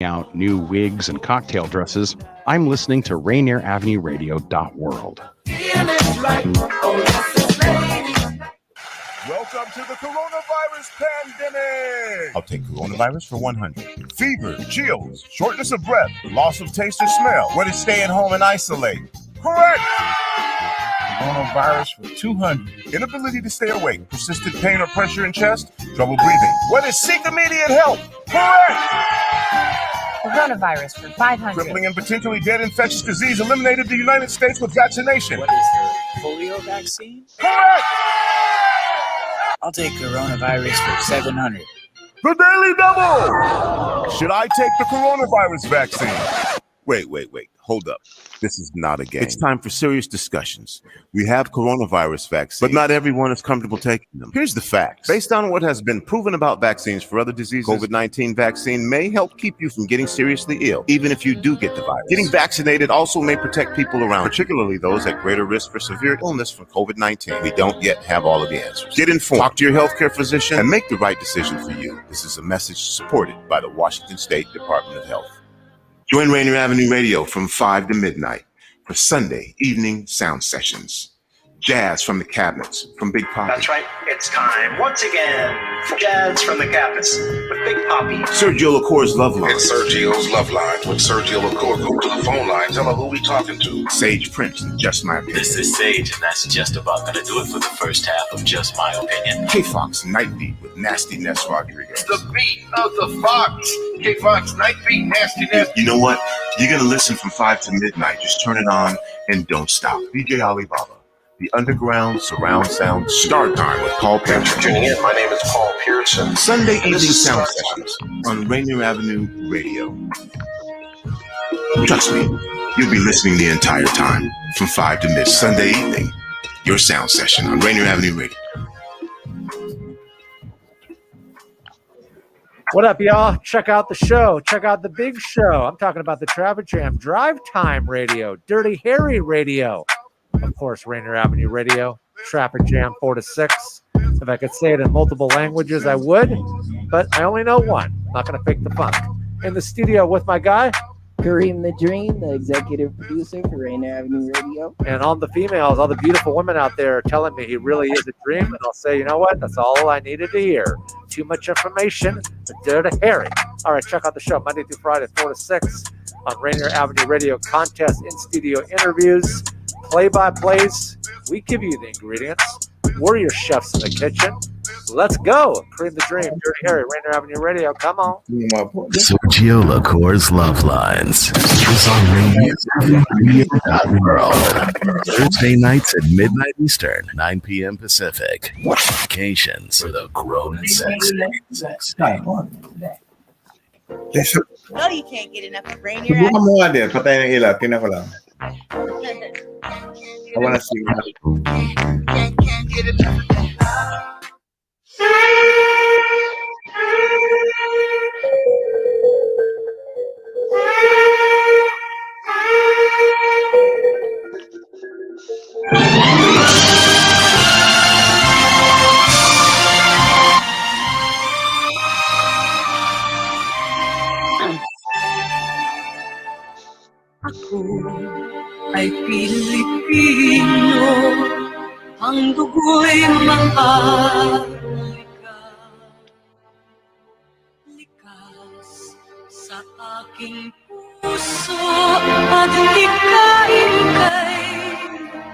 out new wigs and cocktail dresses, I'm listening to Rainier Avenue Radio World. Welcome to the coronavirus pandemic. I'll take coronavirus for 100. Fever, chills, shortness of breath, loss of taste or smell. What is staying home and isolate? Correct. Coronavirus for 200. Inability to stay awake, persistent pain or pressure in chest, trouble breathing. What is seek immediate help? Correct. Coronavirus for 500. Crippling and potentially dead infectious disease eliminated the United States with vaccination. What is the polio vaccine? Correct. I'll take coronavirus for 700. The Daily Double! Should I take the coronavirus vaccine? Wait. Hold up. This is not a game. It's time for serious discussions. We have coronavirus vaccines, but not everyone is comfortable taking them. Here's the facts. Based on what has been proven about vaccines for other diseases, COVID-19 vaccine may help keep you from getting seriously ill, even if you do get the virus. Getting vaccinated also may protect people around, particularly those at greater risk for severe illness from COVID-19. We don't yet have all of the answers. Get informed, talk to your healthcare physician, and make the right decision for you. This is a message supported by the Washington State Department of Health. Join Rainier Avenue Radio from 5 to midnight for Sunday evening sound sessions. Jazz from the cabinets from Big Poppy. That's right. It's time once again for Jazz from the Cabinets with Big Poppy. Sergio LaCour's Love Line. It's Sergio's Love Lines with Sergio LaCour. Go to the phone line. Tell her who we talking to. Sage Prince and Just My Opinion. This is Sage, and that's just about going to do it for the first half of Just My Opinion. K-Fox Night Beat with Nasty Ness Rodriguez. The beat of the Fox. K-Fox Night Beat, Nasty Ness. You know what? You're going to listen from 5 to midnight. Just turn it on and don't stop. DJ Alibaba. The Underground Surround Sound Start Time with Paul Pearson. Tuning in. My name is Paul Pearson. Sunday evening sound sessions on Rainier Avenue Radio. Trust me, you'll be listening the entire time from 5 to midnight. Sunday evening, your sound session on Rainier Avenue Radio. What up, y'all? Check out the show. Check out the big show. I'm talking about the Traffic Jam Drive Time Radio, Dirty Harry Radio. Of course, Rainier Avenue Radio, Traffic Jam 4 to 6. If I could say it in multiple languages, I would, but I only know one. I'm not going to fake the funk. In the studio with my guy, Kareem the Dream, the executive producer for Rainier Avenue Radio. And all the females, all the beautiful women out there are telling me he really is a dream. And I'll say, you know what? That's all I needed to hear. Too much information, but Dirty Harry. All right, check out the show Monday through Friday, 4 to 6 on Rainier Avenue Radio. Contest, in-studio interviews, play-by-plays. We give you the ingredients. We're your chefs in the kitchen. Let's go. Kareem the Dream, Dirty Harry, Rainier Avenue Radio. Come on. Sergio LaCour's Love Lines is on Radio.world. Thursday nights at midnight Eastern, 9 p.m. Pacific. Vacations for the grown and sexy. No, you can't get enough of Rainier Avenue. Subukan mo nga din. Patay ng ilaw. Tingnan ko lang. I wanna see. Can't get enough of that. Ako ay Pilipino, ang dugo'y mahal. Likas sa aking puso at hikain kay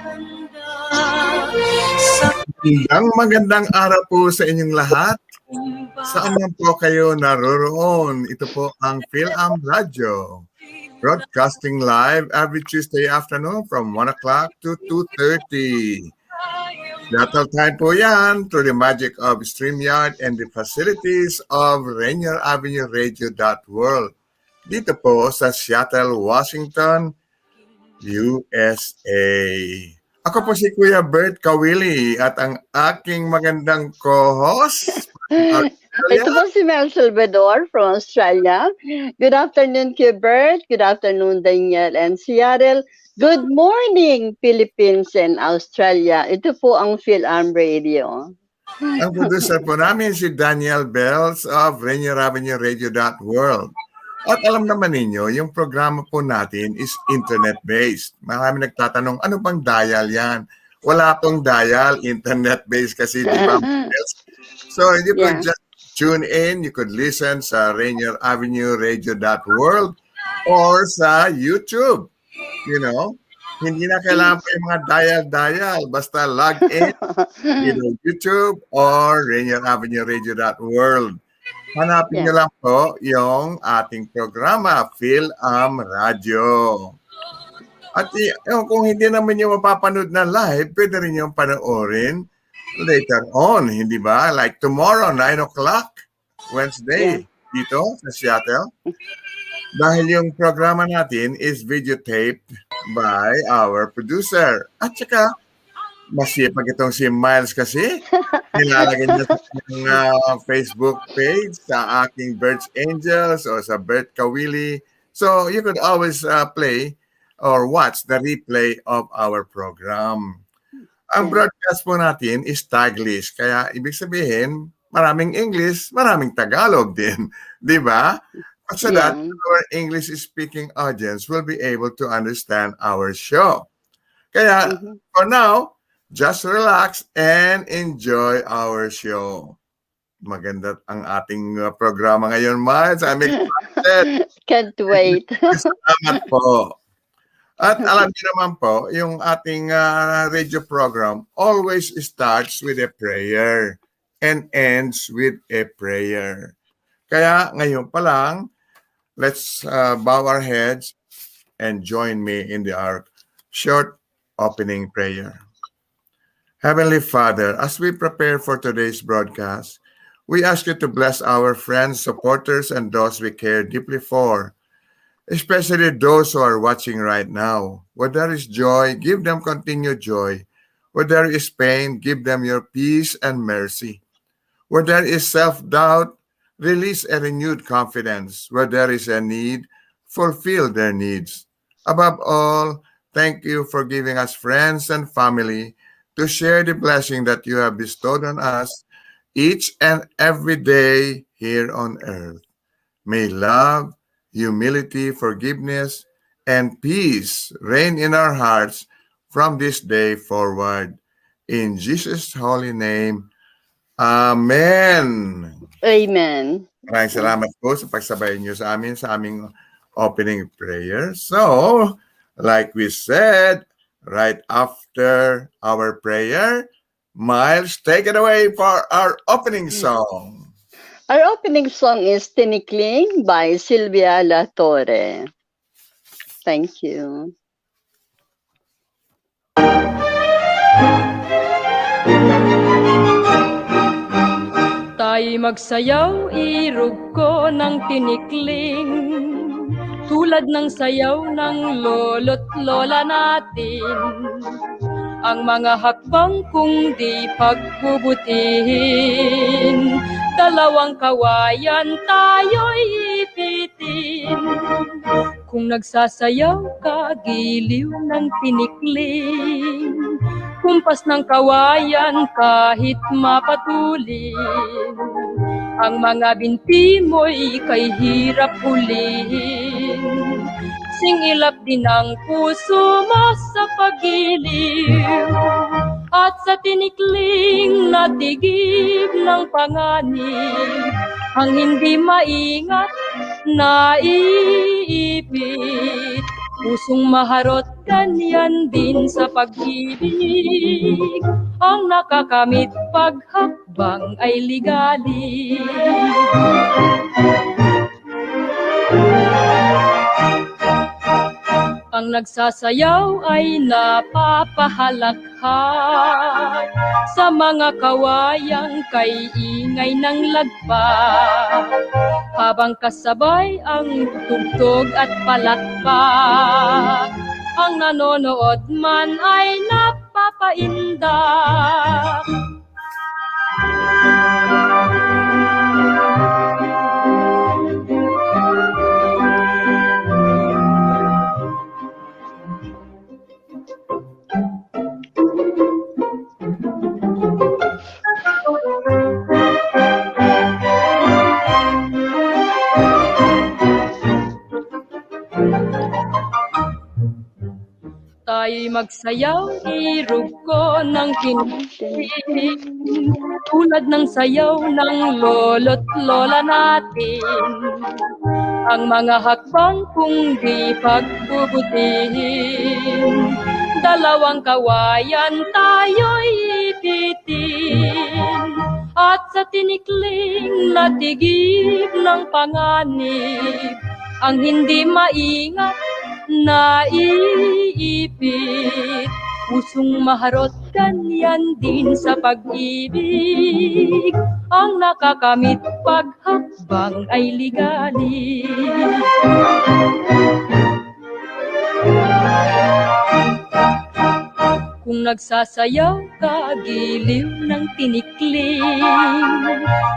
handa. Magandang araw po sa inyong lahat. Saan man po kayo naroroon, ito po ang Fil-Am Radio. Broadcasting live every Tuesday afternoon from 1 o'clock to 2:30. Natal time po yan through the magic of StreamYard and the facilities of Rainier Avenue Radio World. Dito po sa Seattle, Washington, USA. Ako po si Kuya Bert Caoili at ang aking magandang co-host. Ito po si Mel Salvador from Australia. Good afternoon, Kuya Bert. Good afternoon, Daniel and Seattle. Good morning, Philippines and Australia. Ito po ang Fil-Am Radio. Ang producer po namin si Daniel Bells of Rainier Avenue Radio World. At alam naman ninyo, yung programa po natin is internet-based. Marami nagtatanong, ano bang dial yan? Wala pong dial, internet-based kasi, di ba? So you could just tune in, you could listen sa Rainier Avenue Radio World or sa YouTube. You know, hindi na kailangan pa yung mga dial-dial. Basta log in, either YouTube or Rainier Avenue Radio World. Hanapin niyo lang po yung ating programa, Fil-Am Radio. At kung hindi naman yung mapapanood na live, pwede rin yung panoorin later on, hindi ba? Like tomorrow, 9 o'clock, Wednesday, dito sa Seattle. Dahil yung programa natin is videotaped by our producer. At saka, masipag itong si Miles kasi. Nilalagay niya sa Facebook page sa aking Bert's Angels o sa Bert Caoili. So, you could always play or watch the replay of our program. Ang broadcast po natin is Taglish. Kaya, ibig sabihin, maraming English, maraming Tagalog din. Di ba? So that our English-speaking audience will be able to understand our show. Kaya, for now, just relax and enjoy our show. Maganda ang ating programa ngayon, Miles. I'm excited. Can't wait. Salamat po. At alam niyo naman po, yung ating radio program always starts with a prayer and ends with a prayer. Kaya ngayon pa lang, let's bow our heads and join me in our short opening prayer. Heavenly Father, as we prepare for today's broadcast, we ask you to bless our friends, supporters, and those we care deeply for, especially those who are watching right now. Where there is joy, give them continued joy. Where there is pain, give them your peace and mercy. Where there is self-doubt, release a renewed confidence. Where there is a need, fulfill their needs. Above all, thank you for giving us friends and family to share the blessing that you have bestowed on us each and every day here on earth. May love, humility, forgiveness, and peace reign in our hearts from this day forward. In Jesus' holy name, Amen. Amen. Maraming salamat po sa pagsabay niyo sa amin sa aming opening prayer. So, like we said, right after our prayer, Miles, take it away for our opening song. Our opening song is Tinikling by Sylvia La Torre. Thank you. Tayo magsayaw, irog ko ng tinikling, tulad ng sayaw ng lolo't lola natin. Ang mga hakbang kung di pagbubutihin, dalawang kawayan tayo'y ipitin. Kung nagsasayaw ka, giliw ng tinikling, kumpas ng kawayan kahit mapatulin. Ang mga binti mo'y kay hirap hulihin, singilap din ang puso mo sa pagiliw. At sa tinikling na tigib ng panganib, ang hindi maingat na iipit. Pusong maharot, ganyan din sa pag-ibig. Ang nakakamit paghakbang ay ligalig. Ang nagsasayaw ay napapahalakhak sa mga kawayang kay ingay ng lagpak, habang kasabay ang tugtog at palakpak. Ang nanonood man ay napapaindak. Tayo'y magsayaw, irog ko ng tinitin, tulad ng sayaw ng lolo't lola natin. Ang mga hakbang kung di pagbubutihin, dalawang kawayan tayo'y ipitin. At sa tinikling na tigib ng panganib, ang hindi maingat na iipit, pusong maharot ganyan din sa pag-ibig, ang nakakamit paghakbang ay ligali. Kung nagsasayaw ka, giliw ng tinikling,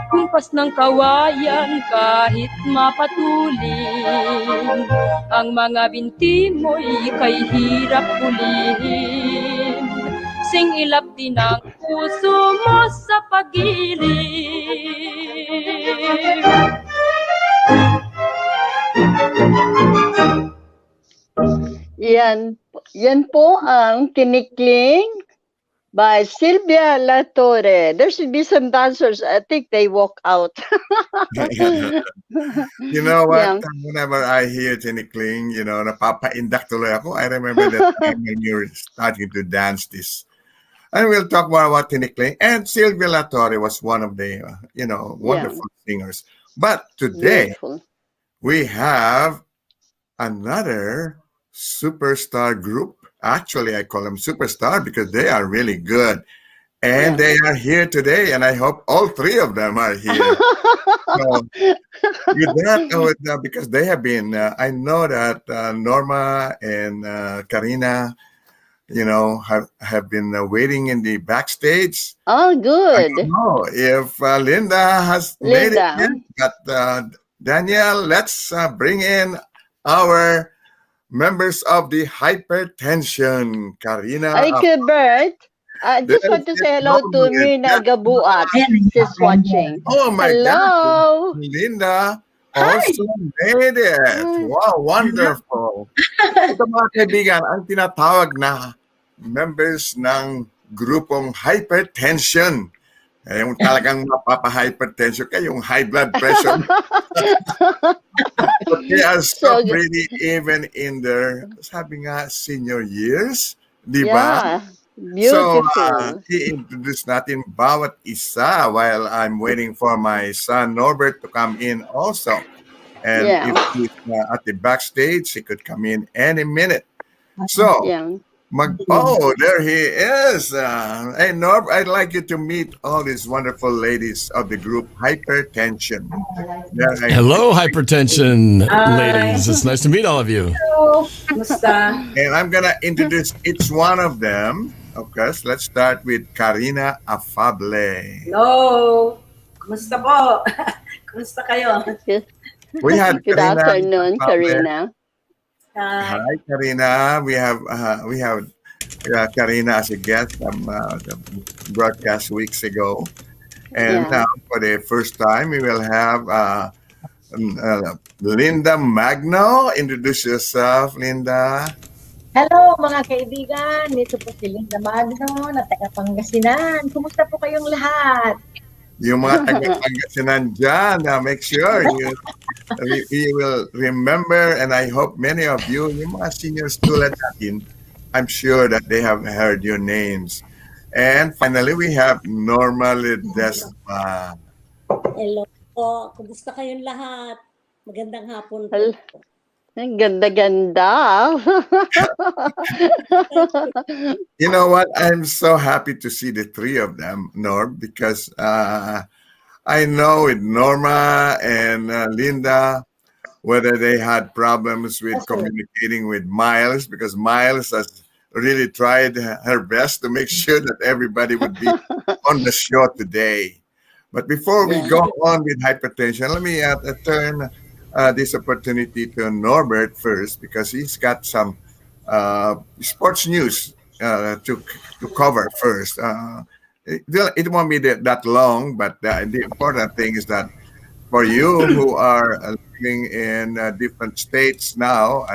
kumpas ng kawayan kahit mapatuling, ang mga binti mo'y kay hirap pulihin, singilap din ang puso mo sa pag-iling. Yan po ang Tinikling by Sylvia La Torre. There should be some dancers. I think they walk out. You know what? Yeah. Whenever I hear Tinikling, napapaindak tuloy ako. I remember that time when you were starting to dance this. And we'll talk more about Tinikling. And Sylvia La Torre was one of the, wonderful singers. But today, we have another superstar group. Actually, I call them superstar because they are really good. And they are here today, and I hope all three of them are here. So, with that, because they have been, I know that Norma and Karina, have been waiting in the backstage. Oh, good. I don't know if Linda has made it yet, but Daniel, let's bring in our members of the Hypertension. Karina. Ay, Kuya Bert, I just want to say hello to Mirna Gabuat. She's watching. Oh my hello. God. Linda also made it. Wow, wonderful. Ito mga kaibigan, ang tinatawag na members ng grupong Hypertension. Yung talagang mapapa-hypertension kayo, yung high blood pressure. But they are so pretty even in their, sabi nga, senior years. Di ba? Beautiful. So, i-introduce natin bawat isa while I'm waiting for my son Norbert to come in also. And if he's at the backstage, he could come in any minute. So, there he is. Hey, Norb, I'd like you to meet all these wonderful ladies of the group Hypertension. Hello, Hypertension ladies. It's nice to meet all of you. Hello. Kumusta? And I'm going to introduce each one of them. Okay, so let's start with Karina Afable. Hello. Kumusta po? Kumusta kayo? We had Good afternoon, Karina. Hi, Karina. We have Karina as a guest from the broadcast weeks ago, and now for the first time we will have Linda Magno. Introduce yourself, Linda. Hello mga kaibigan, nito po si Linda Magno na taga Pangasinan. Kumusta po kayong lahat? Yung mga taga-Pangasinan dyan, make sure you will remember, and I hope many of you, yung mga seniors tulad natin, I'm sure that they have heard your names. And finally, we have Norma Ledesma. Hello po, kumusta kayong lahat? Magandang hapon po. Ang ganda-ganda. You know what? I'm so happy to see the three of them, Norm, because I know with Norma and Linda, whether they had problems with communicating with Miles, because Miles has really tried her best to make sure that everybody would be on the show today. But before we go on with Hypertension, let me turn this opportunity to Norbert first, because he's got some sports news to cover first. It won't be that long, but the important thing is that for you who are living in different states now,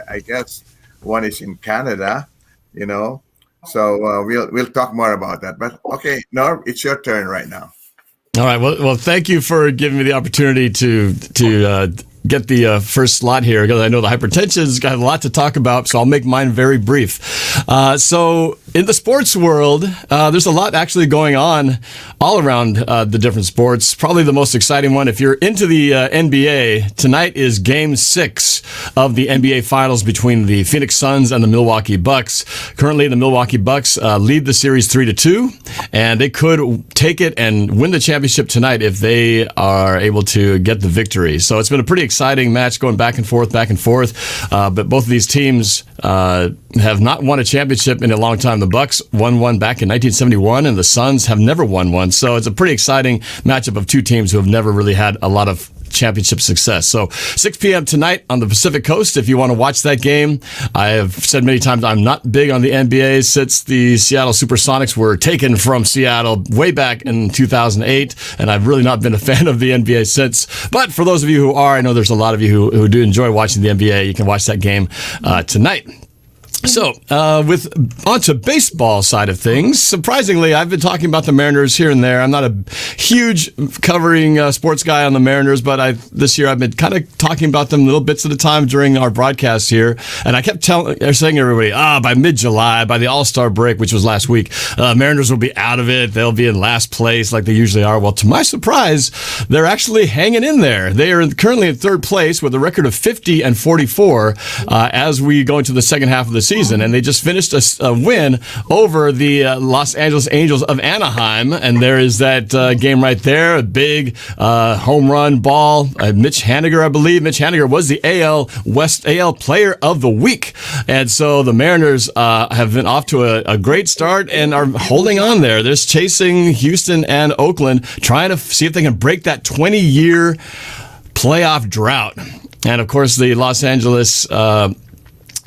I guess one is in Canada, you know. So we'll talk more about that. But okay, Norb, it's your turn right now. All right. Well, thank you for giving me the opportunity to get the first slot here, because I know the Hypertensions got a lot to talk about, so I'll make mine very brief. So in the sports world, there's a lot actually going on all around the different sports. Probably the most exciting one, if you're into the NBA, tonight is Game 6 of the NBA Finals between the Phoenix Suns and the Milwaukee Bucks. Currently, the Milwaukee Bucks lead the series 3-2, and they could take it and win the championship tonight if they are able to get the victory. So it's been a pretty exciting match going back and forth. But both of these teams have not won a championship in a long time. The Bucks won one back in 1971, and the Suns have never won one. So it's a pretty exciting matchup of two teams who have never really had a lot of championship success. So 6 p.m. tonight on the Pacific Coast, if you want to watch that game. I have said many times I'm not big on the NBA since the Seattle Supersonics were taken from Seattle way back in 2008, and I've really not been a fan of the NBA since. But for those of you who are, I know there's a lot of you who do enjoy watching the NBA. You can watch that game tonight. So, onto baseball side of things. Surprisingly, I've been talking about the Mariners here and there. I'm not a huge covering sports guy on the Mariners, but this year I've been kind of talking about them little bits at a time during our broadcast here. And I kept saying to everybody, by mid-July, by the All-Star break, which was last week, Mariners will be out of it. They'll be in last place like they usually are. Well, to my surprise, they're actually hanging in there. They are currently in third place with a record of 50-44 as we go into the second half of the season, and they just finished a win over the Los Angeles Angels of Anaheim, and there is that game right there, a big home run ball. Mitch Haniger, I believe. Mitch Haniger was the AL Player of the Week, and so the Mariners have been off to a great start and are holding on there. They're chasing Houston and Oakland, trying to see if they can break that 20-year playoff drought. And of course, the Los Angeles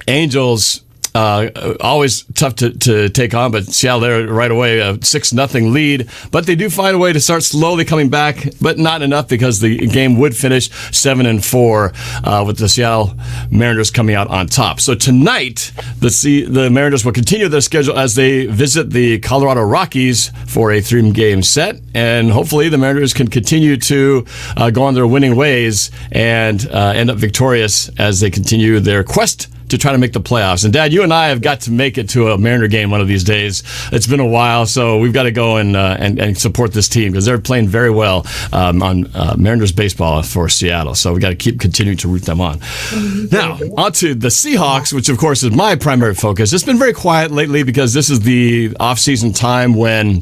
Angels, always tough to take on, but Seattle there right away, a 6-0 lead. But they do find a way to start slowly coming back, but not enough because the game would finish 7-4 with the Seattle Mariners coming out on top. So tonight, the Mariners will continue their schedule as they visit the Colorado Rockies for a 3-game set, and hopefully the Mariners can continue to go on their winning ways and end up victorious as they continue their quest to try to make the playoffs. And Dad, you and I have got to make it to a Mariner game one of these days. It's been a while, so we've got to go and support this team because they're playing very well on Mariners baseball for Seattle. So we've got to keep continuing to root them on. Now, on to the Seahawks, which of course is my primary focus. It's been very quiet lately because this is the off-season time when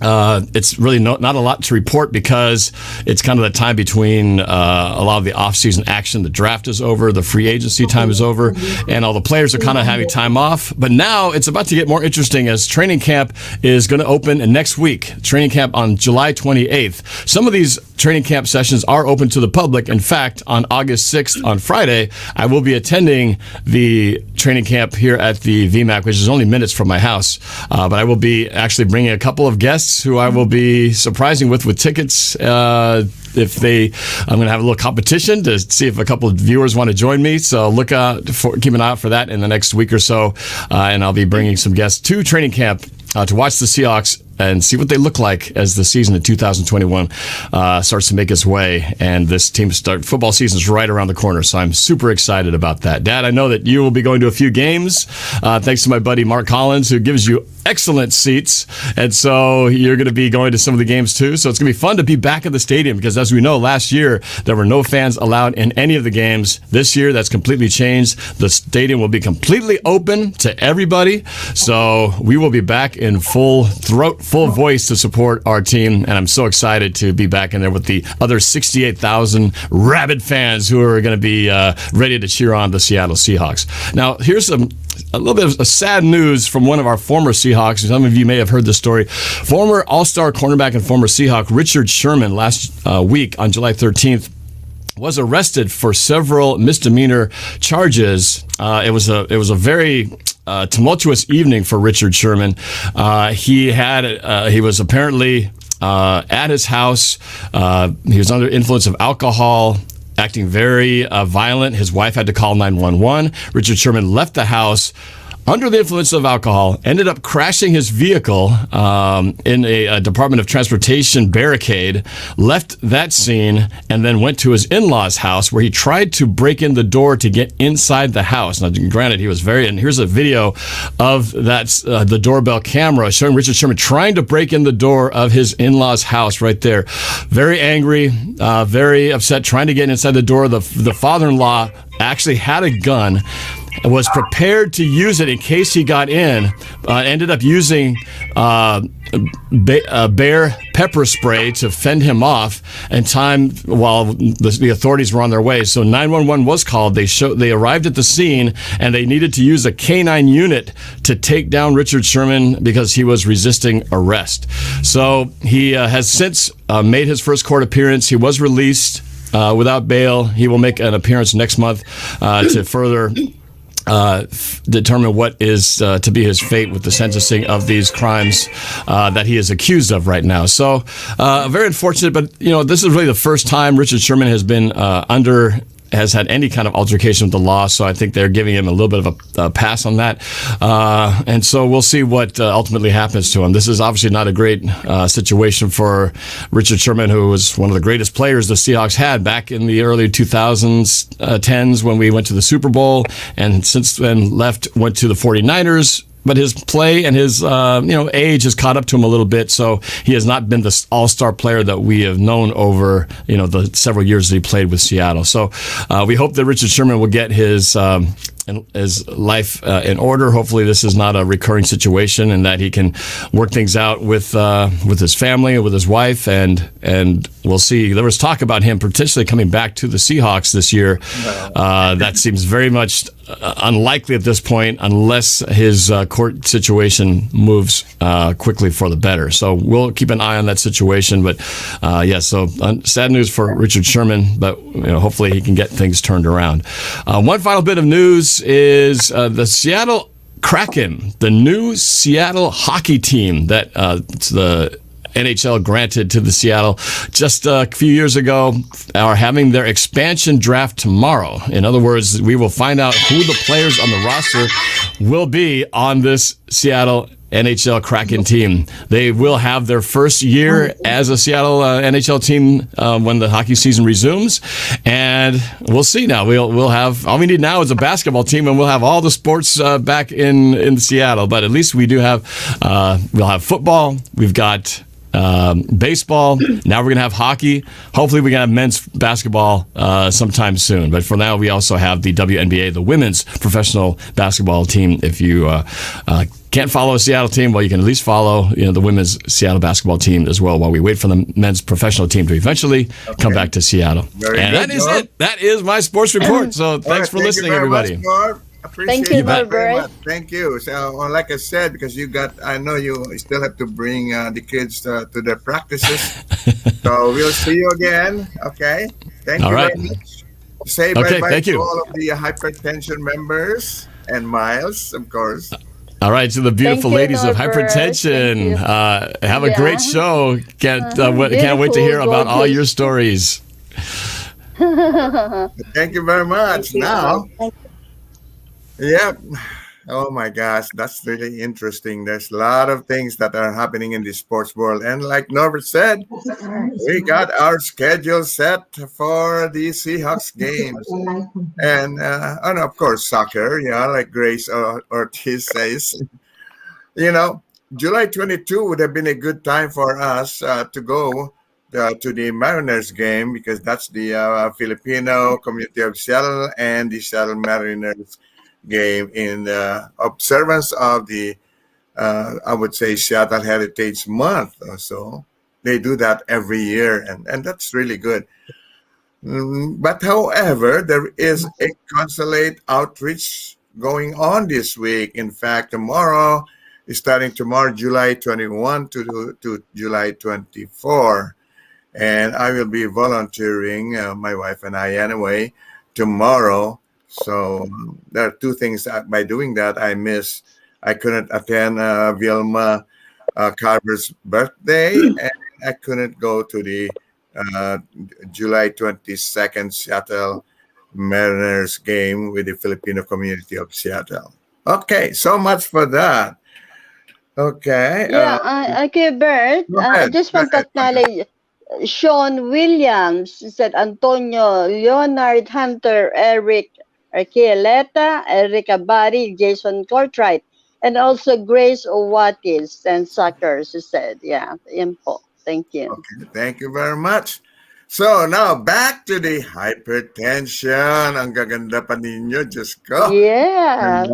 it's really not a lot to report because it's kind of the time between a lot of the off-season action. The draft is over, the free agency time is over, and all the players are kind of having time off. But now it's about to get more interesting as training camp is going to open next week. Training camp on July 28th. Some of these training camp sessions are open to the public. In fact, on August 6th, on Friday, I will be attending the training camp here at the VMAC, which is only minutes from my house. But I will be actually bringing a couple of guests who I will be surprising with tickets. I'm going to have a little competition to see if a couple of viewers want to join me. So keep an eye out for that in the next week or so. And I'll be bringing some guests to training camp to watch the Seahawks and see what they look like as the season of 2021 starts to make its way. And this football season is right around the corner, so I'm super excited about that. Dad, I know that you will be going to a few games, thanks to my buddy Mark Collins, who gives you excellent seats. And so you're going to be going to some of the games too. So it's going to be fun to be back at the stadium because, as we know, last year there were no fans allowed in any of the games. This year, that's completely changed. The stadium will be completely open to everybody. So we will be back in full voice to support our team, and I'm so excited to be back in there with the other 68,000 rabid fans who are going to be ready to cheer on the Seattle Seahawks. Now, here's a little bit of sad news from one of our former Seahawks. Some of you may have heard this story. Former All-Star cornerback and former Seahawk Richard Sherman last week on July 13th was arrested for several misdemeanor charges. It was a very tumultuous evening for Richard Sherman. He was apparently at his house. He was under influence of alcohol, acting very violent. His wife had to call 911. Richard Sherman left the house under the influence of alcohol, ended up crashing his vehicle in a Department of Transportation barricade, left that scene, and then went to his in-laws' house where he tried to break in the door to get inside the house. Now, granted, he was and here's a video of that the doorbell camera showing Richard Sherman trying to break in the door of his in-laws' house right there. Very angry, very upset, trying to get inside the door. The father-in-law actually had a gun, was prepared to use it in case he got in, ended up using bear pepper spray to fend him off in time while the authorities were on their way. So 911 was called. They arrived at the scene, and they needed to use a K-9 unit to take down Richard Sherman because he was resisting arrest. So he has since made his first court appearance. He was released without bail. He will make an appearance next month to further determine what is to be his fate with the sentencing of these crimes that he is accused of right now. So very unfortunate, but this is really the first time Richard Sherman has been has had any kind of altercation with the law, so I think they're giving him a little bit of a pass on that. And so we'll see what ultimately happens to him. This is obviously not a great situation for Richard Sherman, who was one of the greatest players the Seahawks had back in the early 2010s when we went to the Super Bowl, and since then went to the 49ers. But his play and his age has caught up to him a little bit, so he has not been the all-star player that we have known over the several years that he played with Seattle. So we hope that Richard Sherman will get his life in order. Hopefully, this is not a recurring situation, and that he can work things out with his family and with his wife. And we'll see. There was talk about him potentially coming back to the Seahawks this year. That seems very much unlikely at this point, unless his court situation moves quickly for the better. So we'll keep an eye on that situation. But so sad news for Richard Sherman, but hopefully he can get things turned around. One final bit of news is the Seattle Kraken, the new Seattle hockey team that the NHL granted to the Seattle just a few years ago, are having their expansion draft tomorrow. In other words, we will find out who the players on the roster will be on this Seattle NHL Kraken team. They will have their first year as a Seattle NHL team when the hockey season resumes, and we'll see. Now we'll have all we need now is a basketball team, and we'll have all the sports back in Seattle. But at least we do have we'll have football. We've got baseball. Now we're going to have hockey. Hopefully we can have men's basketball sometime soon. But for now, we also have the WNBA, the women's professional basketball team. If you can't follow a Seattle team, well, you can at least follow the women's Seattle basketball team as well while we wait for the men's professional team to eventually come back to Seattle. That is it. That is my sports report. So thanks for listening, everybody. Appreciate Thank you, that very Norbert. much. Thank you. So, like I said, because I know you still have to bring the kids to their practices. So we'll see you again. Okay. Thank you very much. Say bye-bye to all of the hypertension members and Miles, of course. All right, to the beautiful ladies of Hypertension. Have a great show. Can't wait to hear about all your stories. Thank you very much. Now. Yep. Oh my gosh, that's really interesting. There's a lot of things that are happening in the sports world. And like Norbert said, we got our schedule set for the Seahawks games. And of course, soccer, like Grace Ortiz says. July 22 would have been a good time for us to go to the Mariners game, because that's the Filipino community of Seattle and the Seattle Mariners game in observance of the I would say Seattle Heritage Month. So they do that every year, and that's really good. But however, there is a consulate outreach going on this week. In fact, starting tomorrow, July 21 to July 24. And I will be volunteering, my wife and I anyway, tomorrow. So there are two things that by doing that I couldn't attend Vilma Carver's birthday, I couldn't go to the July 22nd Seattle Mariners game with the Filipino community of Seattle. Okay, so much for that. Okay. Yeah, Kuya Bert, I just want to acknowledge Sean Williams, said Antonio, Leonard Hunter, Eric Arqueleta, Eric Abari, Jason Cortright, and also Grace Owatis and Suckers, she said. Yeah, info. Thank you. Okay, thank you very much. So now back to the hypertension. Ang gaganda pa ninyo, Diyos ko. Yeah.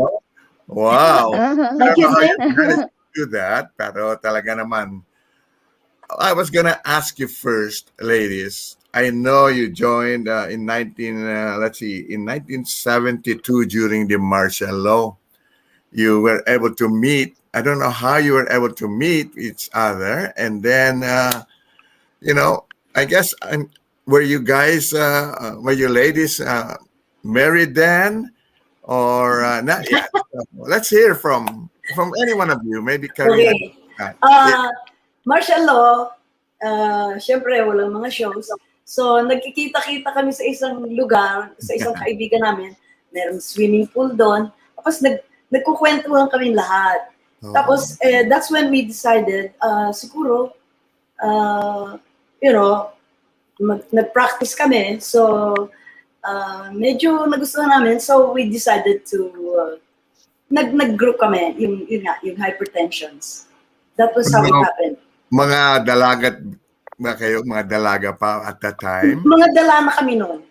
Wow. Thank you, do that, pero talaga naman. I was gonna ask you first, ladies. I know you joined in 1972 during the martial law. You were able to meet. I don't know how you were able to meet each other, and then I guess were you guys, were you ladies married then, or not yet? Let's hear from any one of you. Maybe Karina. Okay. Martial law, syempre walang mga shows. So nagkikita-kita kami sa isang lugar, sa isang kaibigan namin. Merong swimming pool doon. Tapos nagkukwentuhan kami lahat. Tapos that's when we decided, siguro, nag-practice kami. So medyo nagustuhan namin. So we decided to nag-group kami, yung Hypertensions. That was how it happened. Mga dalagat ba kayo? Mga dalaga pa at that time? Mga dala na kami noon.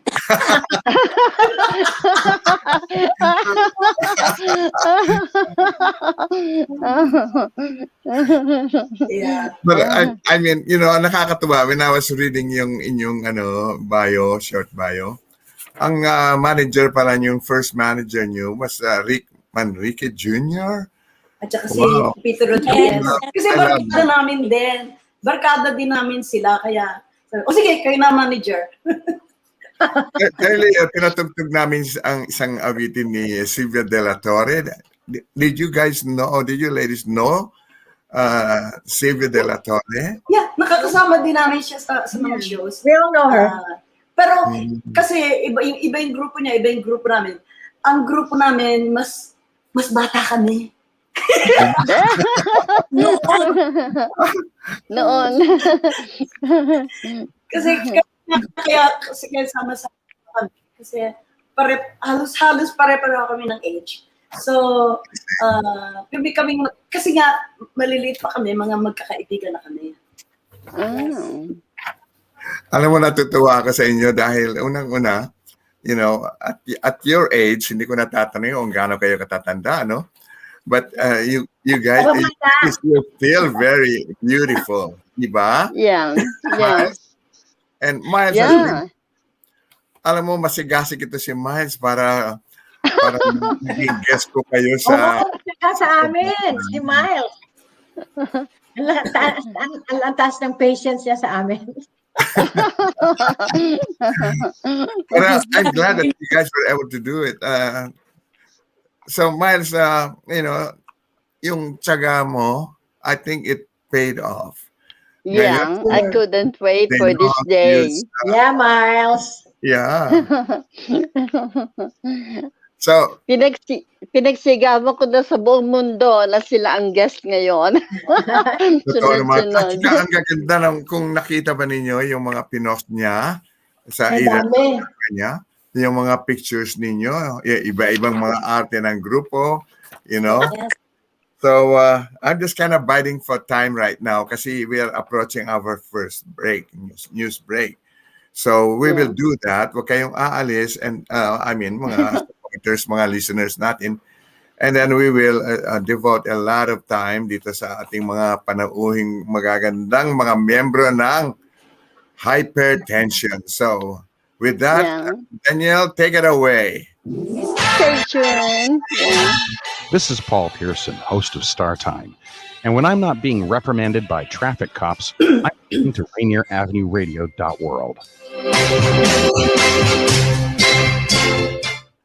Yeah. But I mean, nakakatuwa when I was reading yung inyong short bio. Ang manager pala yung first manager nyo was Rick Manrique Jr. At saka si Peter Rodriguez. Kasi barkada namin din. Barkada din namin sila. Kaya, sige, kayo na manager. Earlier, pinatugtog namin ang isang awitin ni Silvia De La Torre. Did you guys know, or did you ladies know Silvia De La Torre? Yeah, nakakasama din namin siya sa mga shows. We all know her. Pero kasi iba yung grupo niya, iba yung grupo namin. Ang grupo namin, mas bata kami. Noon. Kasi sama-sama kami. Kasi halos pare-pareho kami ng age. So, kasi nga, maliliit pa kami, mga magkakaibigan na kami. Alam mo, natutuwa ako sa inyo dahil unang-una, at your age, hindi ko natatanong kung gaano kayo katatanda, no? But you guys, you feel very beautiful, di ba? Yeah, yes. And Miles, alam mo, masigasig ito si Miles para maging guest ko kayo sa... sa amin, si Miles. Ang taas ng patience niya sa amin. But I'm glad that you guys were able to do it. So Miles, yung tiyaga mo, I think it paid off. Yeah, I couldn't wait for this day. Yeah, Miles. Yeah. So, pinagsigawan ko na sa buong mundo na sila ang guest ngayon. Totoo naman. At saka ang gaganda kung nakita ba ninyo yung mga pinost niya sa niya, yung mga pictures ninyo, iba-ibang mga arte ng grupo, Yes. So, I'm just kind of biding for time right now kasi we are approaching our first break, news break. So, we will do that. Huwag kayong aalis and, mga supporters, mga listeners natin. And then we will devote a lot of time dito sa ating mga panauhing magagandang mga miyembro ng Hypertension. So, with that, Danielle, take it away. Stay tuned. This is Paul Pearson, host of Star Time. And when I'm not being reprimanded by traffic cops, I'm listening to Rainier Avenue Radio.world.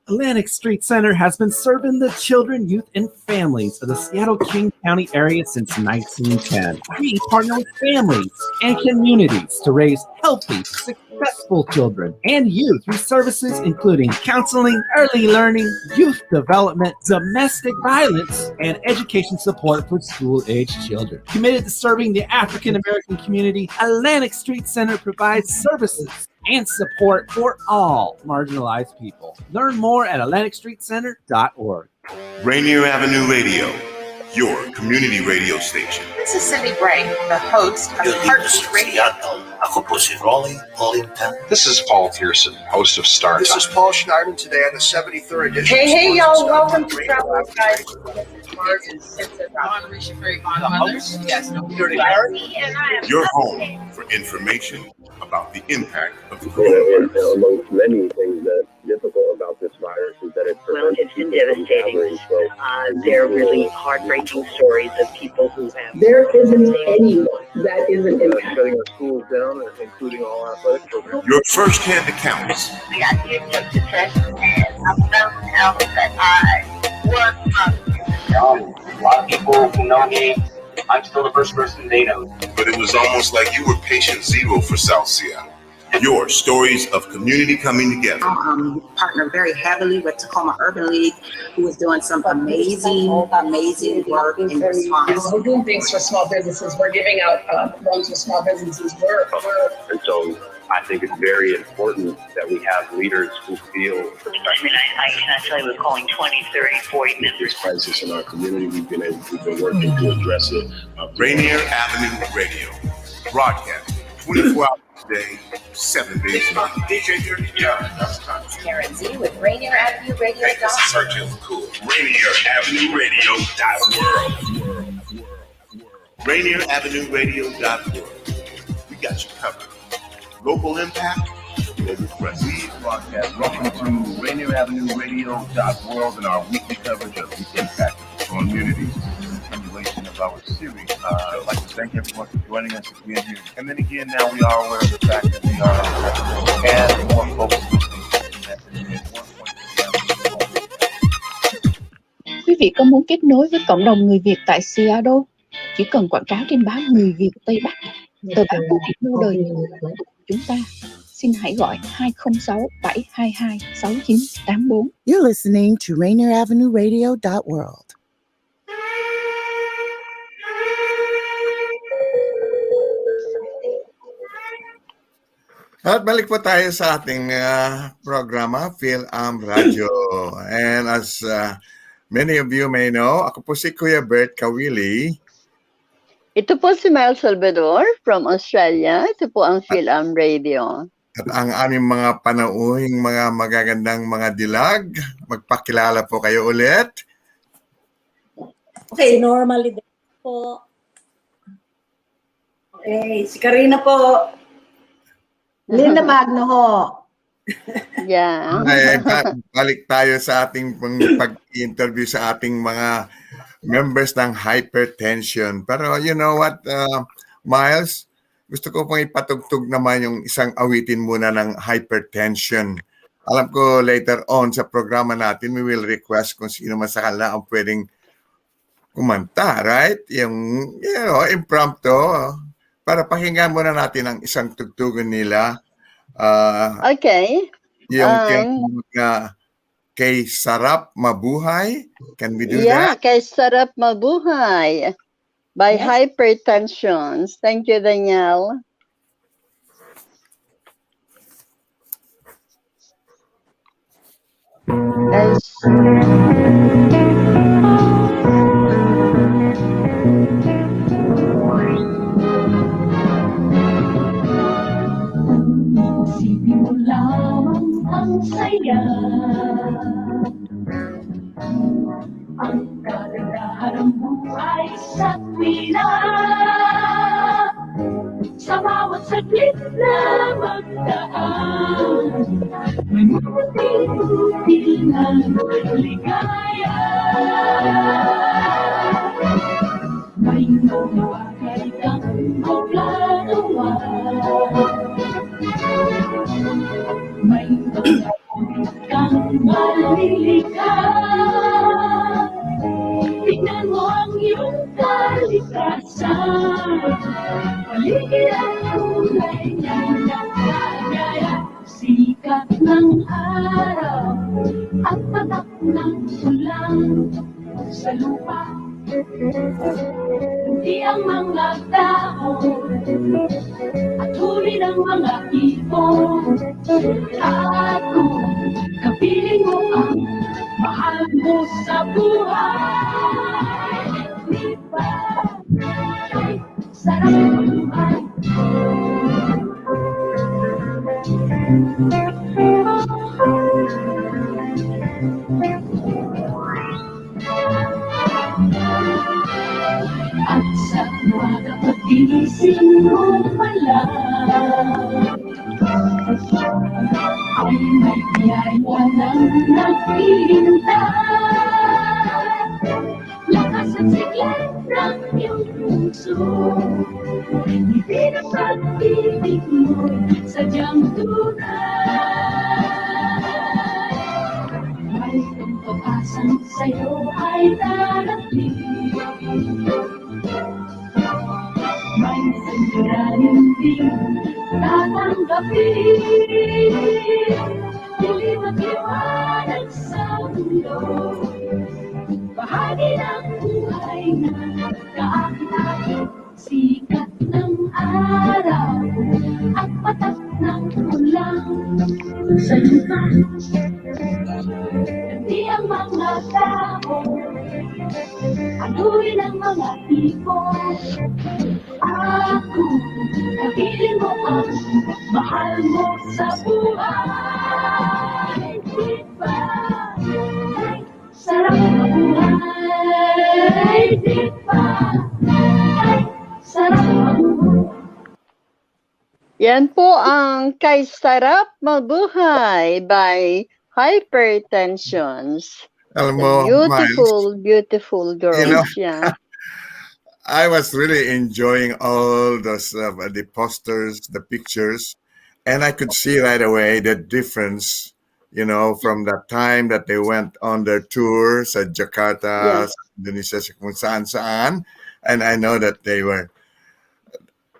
Atlantic Street Center has been serving the children, youth, and families of the Seattle-King County area since 1910. We partner with families and communities to raise healthy, successful children and youth through services including counseling, early learning, youth development, domestic violence, and education support for school-aged children. Committed to serving the African American community, Atlantic Street Center provides services and support for all marginalized people. Learn more at AtlanticStreetCenter.org. Rainier Avenue Radio, your community radio station. This is Cindy Bray, the host of Heartbeat Radio. This is Paul Pearson, host of Star This Time. is Paul Schneiderman today on the 73rd edition. Hey, of y'all, Sports welcome to Radio Travel Live. Guys. Your home for information about the impact of the And coronavirus. amongst many things that's difficult about this virus is that it's It's been devastating. There are really heartbreaking stories of people who have. There isn't anyone that isn't impacted. Shutting our schools down, including all athletic programs. Your first-hand accounts. I got into depression and I found out that I was positive. A lot of people who know me, I'm still the first person they know. But it was almost like you were patient zero for South Seattle. Your stories of community coming together. Partner very heavily with Tacoma Urban League, who is doing some amazing work in response. We're doing things for small businesses. We're giving out loans for small businesses. And so I think it's very important that we have leaders who feel. I cannot tell you, we're calling 20, 30, 40 members. This crisis in our community, we've been working to address it. Rainier Avenue Radio, broadcast 24 hours a day, 7 days a week. DJ 30, yeah, that's time. Karen Z with Rainier Avenue Radio. This is Sergio the Cool. Rainier Avenue Radio.world. RainierAvenueRadio.org. We got you covered. Local impact, global presence. Broadcast. Welcome to RainierAvenueRadio.world and our weekly coverage of the impact of communities. Continuation of our series. I'd like to thank everyone for joining us again here. And then again, now we are aware of the fact that we are and more folks listening. Quý vị có muốn kết nối với cộng đồng người Việt tại Seattle? Chỉ cần quảng cáo trên báo Người Việt Tây Bắc, tờ báo của cuộc đời của chúng ta. Xin hãy gọi 206-722-6984. You're listening to RainierAvenueRadio.world. At balik po tayo sa ating programa, Fil-Am Radyo. And as many of you may know, ako po si Kuya Bert Caoili. Ito po si Mel Salvador from Australia. Ito po ang Fil-Am Radio. At ang aming mga panauhing mga magagandang mga dilag, magpakilala po kayo ulit. Okay, normally po. Okay, si Karina po. Linda Magno ho. Yeah. Ay, balik tayo sa ating pag-interview sa ating mga members ng Hypertension. Pero you know what, Miles? Gusto ko pong ipatugtog naman yung isang awitin muna ng Hypertension. Alam ko later on sa programa natin, we will request kung sino man sa kanila ang pwedeng kumanta, right? Yung, impromptu. Para pakinggan muna natin ang isang tugtugan nila. Okay. Yung Kay Sarap Mabuhay. Can we do that? Yeah, Kay Sarap Mabuhay by Hypertensions. Thank you, Danielle. Isipin mo lamang ang saya, ang kagandahan ng buhay sa tuwina. Sa bawat saglit na magdaan, may muti-muti ng ligaya. May mawawagay kang magplanawan, may mawawagay kang Malilika, tignan mo ang iyong kalikasan. Paligid ang kulay niya nakagaya. Sikat ng araw at patak ng ulan sa lupa. Hindi ang mga dahon at huli ng mga ibon. At kung kapiling mo ang mahal mo sa buhay, di ba ay sarap ang buhay? At sa umaga pag-iising mo pala ay may biyaya ng naghihintay. Lakas at sigla ng iyong puso, hindi ng pag-ibig mo'y sadyang tunay. May pag-asang sa'yo ay darating, may sandaling din tatanggapin. Dilim at liwanag sa mundo, bahagi ng buhay na kaakit-akit. Sikat ng araw at patak ng ulan sa lupa. Hindi ang mga tao, anuhin ang mga ibon. Ako, kapiling mo ang mahal mo sa buhay. Di ba ay sarap ang buhay? Di ba ay sarap ang buhay? Yan po ang Kay Sarap Mabuhay by Hipertensions. Alam mo, Beautiful, beautiful girls. You know, yeah. I was really enjoying all those the posters, the pictures, and I could see right away the difference, you know, from that time that they went on their tour sa Jakarta, Yes. sa Indonesia, sa kung saan-saan, and I know that they were,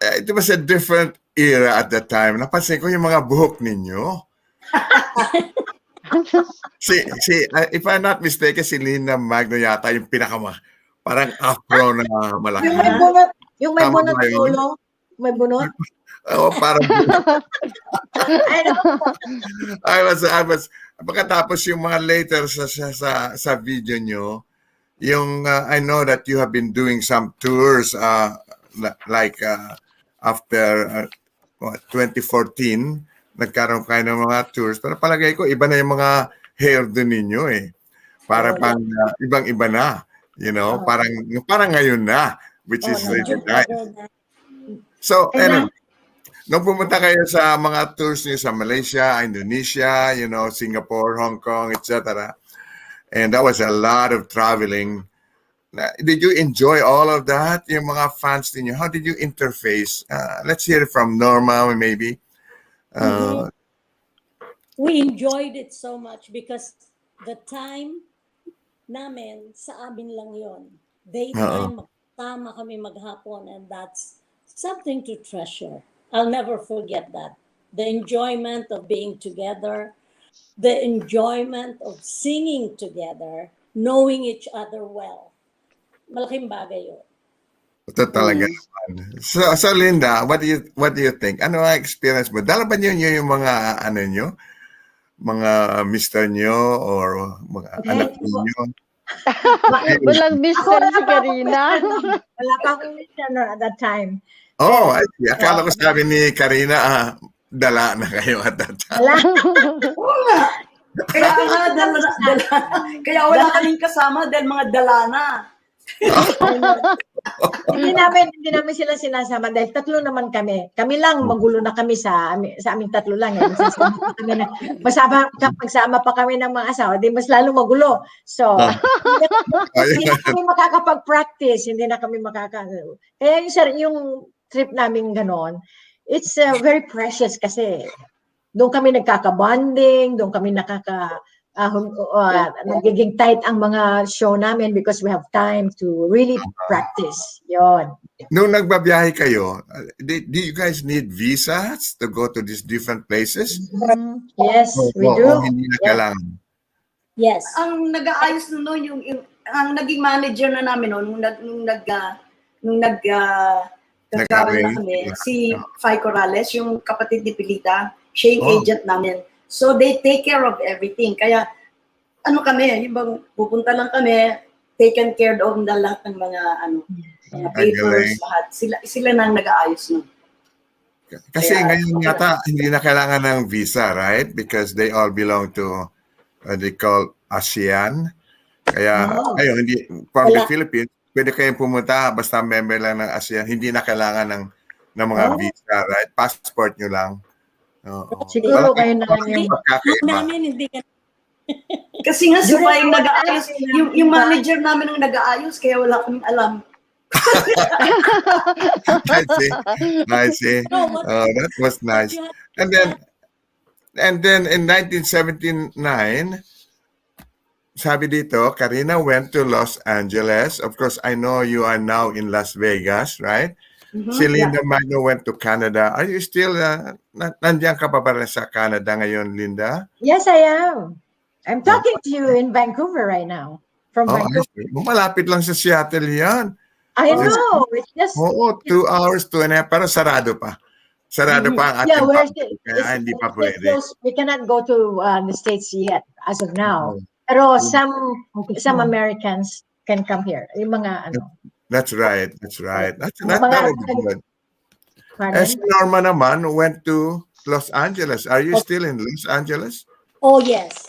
it was a different era at that time. Napansin ko yung mga buhok ninyo. If I'm not mistaken, si Linda Magno yata yung parang afro na malaki. Yung may bunot Tama ba yun? ulo, may bunot. Oo, parang I was pagkatapos yung mga later sa video nyo, yung I know that you have been doing some tours like after 2014, nagkaroon kayo ng mga tours, pero palagay ko iba na yung mga hairdo ninyo eh. Para pang ibang-iba na, you know, parang ngayon na, which is really nice. So, anyway, nung pumunta kayo sa mga tours niyo sa Malaysia, Indonesia, you know, Singapore, Hong Kong, etc. And that was a lot of traveling. Did you enjoy all of that? Yung mga fans niyo, how did you interface? Let's hear it from Norma, maybe. We enjoyed it so much because the time namin sa amin lang yon. Daytime, magtama kami maghapon, and that's something to treasure. I'll never forget that. The enjoyment of being together, the enjoyment of singing together, knowing each other well. Malaking bagay yun. Ito talaga naman. So Linda, what do you think? Ano ang experience mo? Dala ba niyo yung mga ano niyo? Mga mister niyo or mga anak niyo? Walang mister si Karina. Wala pa akong mister at that time. Oh, I see. Akala ko sabi ni Karina, dala na kayo at that time. Kaya wala kaming kasama dahil mga dala na. hindi namin sila sinasama dahil tatlo naman kami. Kami lang magulo na kami sa aming tatlo lang. Pagsama pa kami ng mga asawa, di mas lalo magulo. So, hindi na kami makakapag-practice, hindi na kami Kaya yung trip namin ganon, it's very precious kasi doon kami nagkaka-bonding, doon kami nagiging tight ang mga show namin because we have time to really practice. Yon. Nung nagbabiyahe kayo, do you guys need visas to go to these different places? Yes, we do. Hindi na kailangan. Yes. Ang nag-aayos nun yung ang naging manager na namin nung nagkakaroon na kami, si Fai Corrales, yung kapatid ni Pilita, siya yung agent namin. So they take care of everything. Kaya ano kami, yung bang pupunta lang kami, taken care of na lahat ng mga mga papers, lahat. Sila na nag-aayos nun. Kasi ngayon yata hindi na kailangan ng visa, right? Because they all belong to they call ASEAN. Kaya ngayon hindi from the Philippines, pwede kayong pumunta basta member lang ng ASEAN. Hindi na kailangan ng mga visa, right? Passport nyo lang. Siguro kayo na yung hindi ka. Kasi nga si Fai nag-aayos, yung manager namin ang nag-aayos, kaya wala kaming alam. I see. That was nice. And then in 1979, sabi dito, Karina went to Los Angeles. Of course, I know you are now in Las Vegas, right? Si Linda Magno went to Canada. Are you still, nandiyan ka pa ba sa Canada ngayon, Linda? Yes, I am. I'm talking to you in Vancouver right now. From Vancouver. Malapit lang sa Seattle yan. I know. It's just... 2 hours, 2.5, pero sarado pa. Sarado pa ang ating kaya hindi pa pwede. We cannot go to the States yet as of now. Pero some Americans can come here. Yung mga That's right. That would be good. As Norma naman went to Los Angeles. Are you still in Los Angeles? Oh, yes.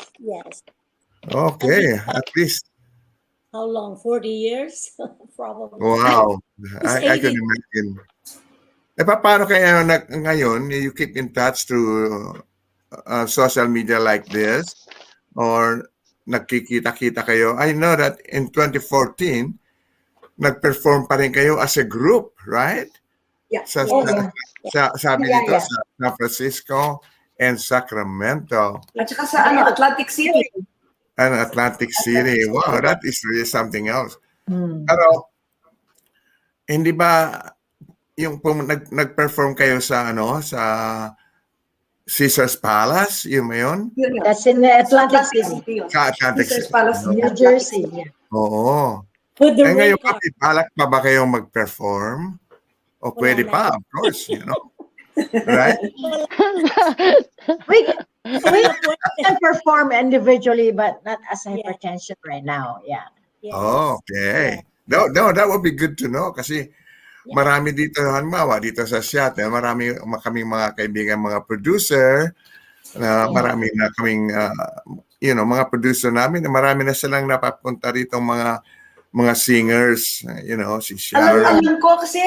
Okay, at least. How long? 40 years? Probably. Wow. I can imagine. Paano kaya ngayon, you keep in touch through social media like this? Or nagkikita-kita kayo? I know that in 2014, nag-perform pa rin kayo as a group, right? Yeah. Sabi dito, sa San Francisco and Sacramento. At saka sa Atlantic City. Atlantic City. Wow, that is really something else. Pero, hindi ba yung nag-perform kayo sa sa Caesar's Palace? Yun ba yun? That's in the Atlantic City. Sa Atlantic City. Caesar's Palace, New Jersey. Oo. Ngayon, balak pa ba kayong mag-perform? O pwede pa, of course, Right? We can perform individually, but not as hypertension right now. Yeah. Okay. No, that would be good to know kasi marami dito, halimbawa, dito sa Seattle, marami kaming mga kaibigan, mga producer, marami na kaming, mga producer namin, marami na silang napapunta rito mga singers, si Sharon. Alam ko kasi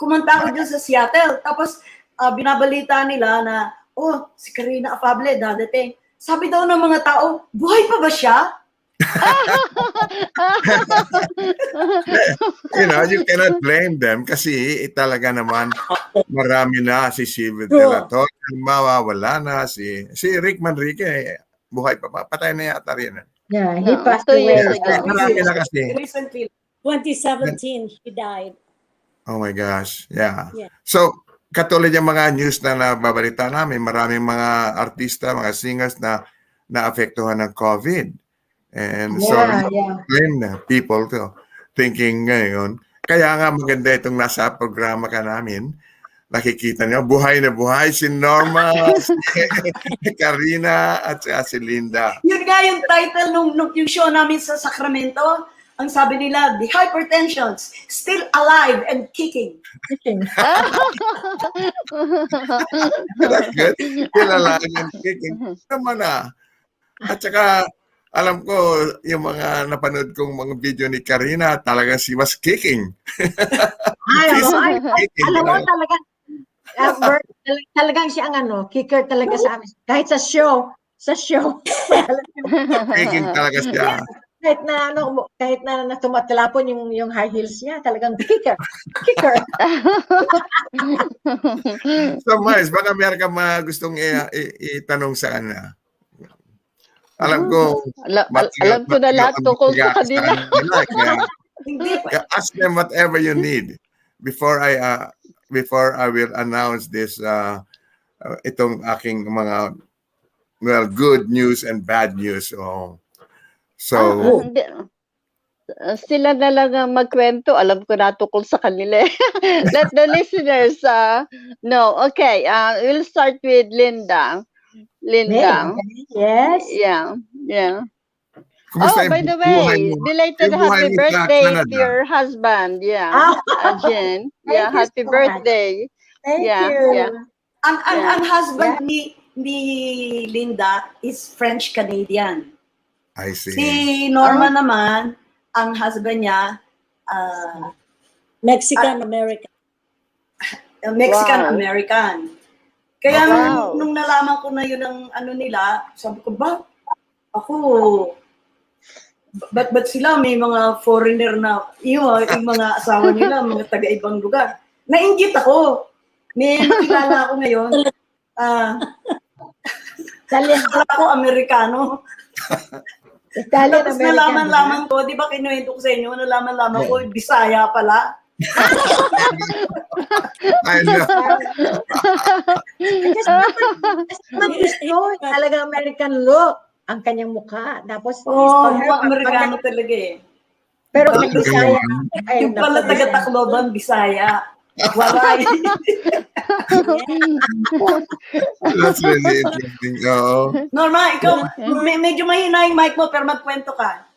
kumanta ako dyan sa Seattle, tapos binabalita nila na, si Karina Afable dadating. Sabi daw ng mga tao, buhay pa ba siya? You cannot blame them kasi talaga naman marami na si Silvio De La Torre, wala na si Rick Manrique, buhay pa ba? Patay na yata rin. Yeah, he passed away. Marami na kasi. Recently. 2017, he died. Oh my gosh, yeah. So, katulad yung mga news na nababalita namin, maraming mga artista, mga singers na naapektuhan ng COVID. And blame people to thinking ngayon. Kaya nga maganda itong nasa programa ka namin. Nakikita niyo, buhay na buhay si Norma, si Karina, at si Linda. Yun nga yung title nung yung show namin sa Sacramento. Ang sabi nila, the Hipertensions, still alive and kicking. That's good. Still alive and kicking. Naman na. At saka, alam ko, yung mga napanood kong mga video ni Karina, talagang she was kicking. Alam mo, talagang siya ang kicker talaga sa amin. Kahit sa show. Kicking talaga siya. Kahit na tumatalapon yung high heels niya, talagang kicker. So, Miles, baka meron ka gustong itanong sa kanya. Alam ko, alam ko na lahat tungkol sa kanila. Ask them whatever you need before I will announce this itong aking mga good news and bad news. Sila na lang ang magkwento. Alam ko na tungkol sa kanila. Let the listeners know. Okay, we'll start with Linda. Yes. Yeah. Kumusta by the way, belated happy birthday to your husband. Yeah, Jen. Yeah, happy birthday. Thank you. Yeah. Ang husband ni Linda is French-Canadian. I see. Si Norma naman, ang husband niya, Mexican-American. Mexican-American. Kaya nung nalaman ko na yun ang ano nila, sabi ko, ba't sila may mga foreigner na, yung mga asawa nila, mga taga-ibang lugar. Nainggit ako. May nakilala ako ngayon. Ako, Amerikano. Tapos nalaman ko, di ba kinuwento ko sa inyo, nalaman ko, Bisaya pala. I know. Talagang American look ang kanyang mukha. Tapos, Amerikano talaga eh. Pero ang Bisaya, yung pala taga-Tacloban, Bisaya. Waray. That's really interesting. Norma, ikaw, medyo mahina yung mic mo, pero magkwento ka.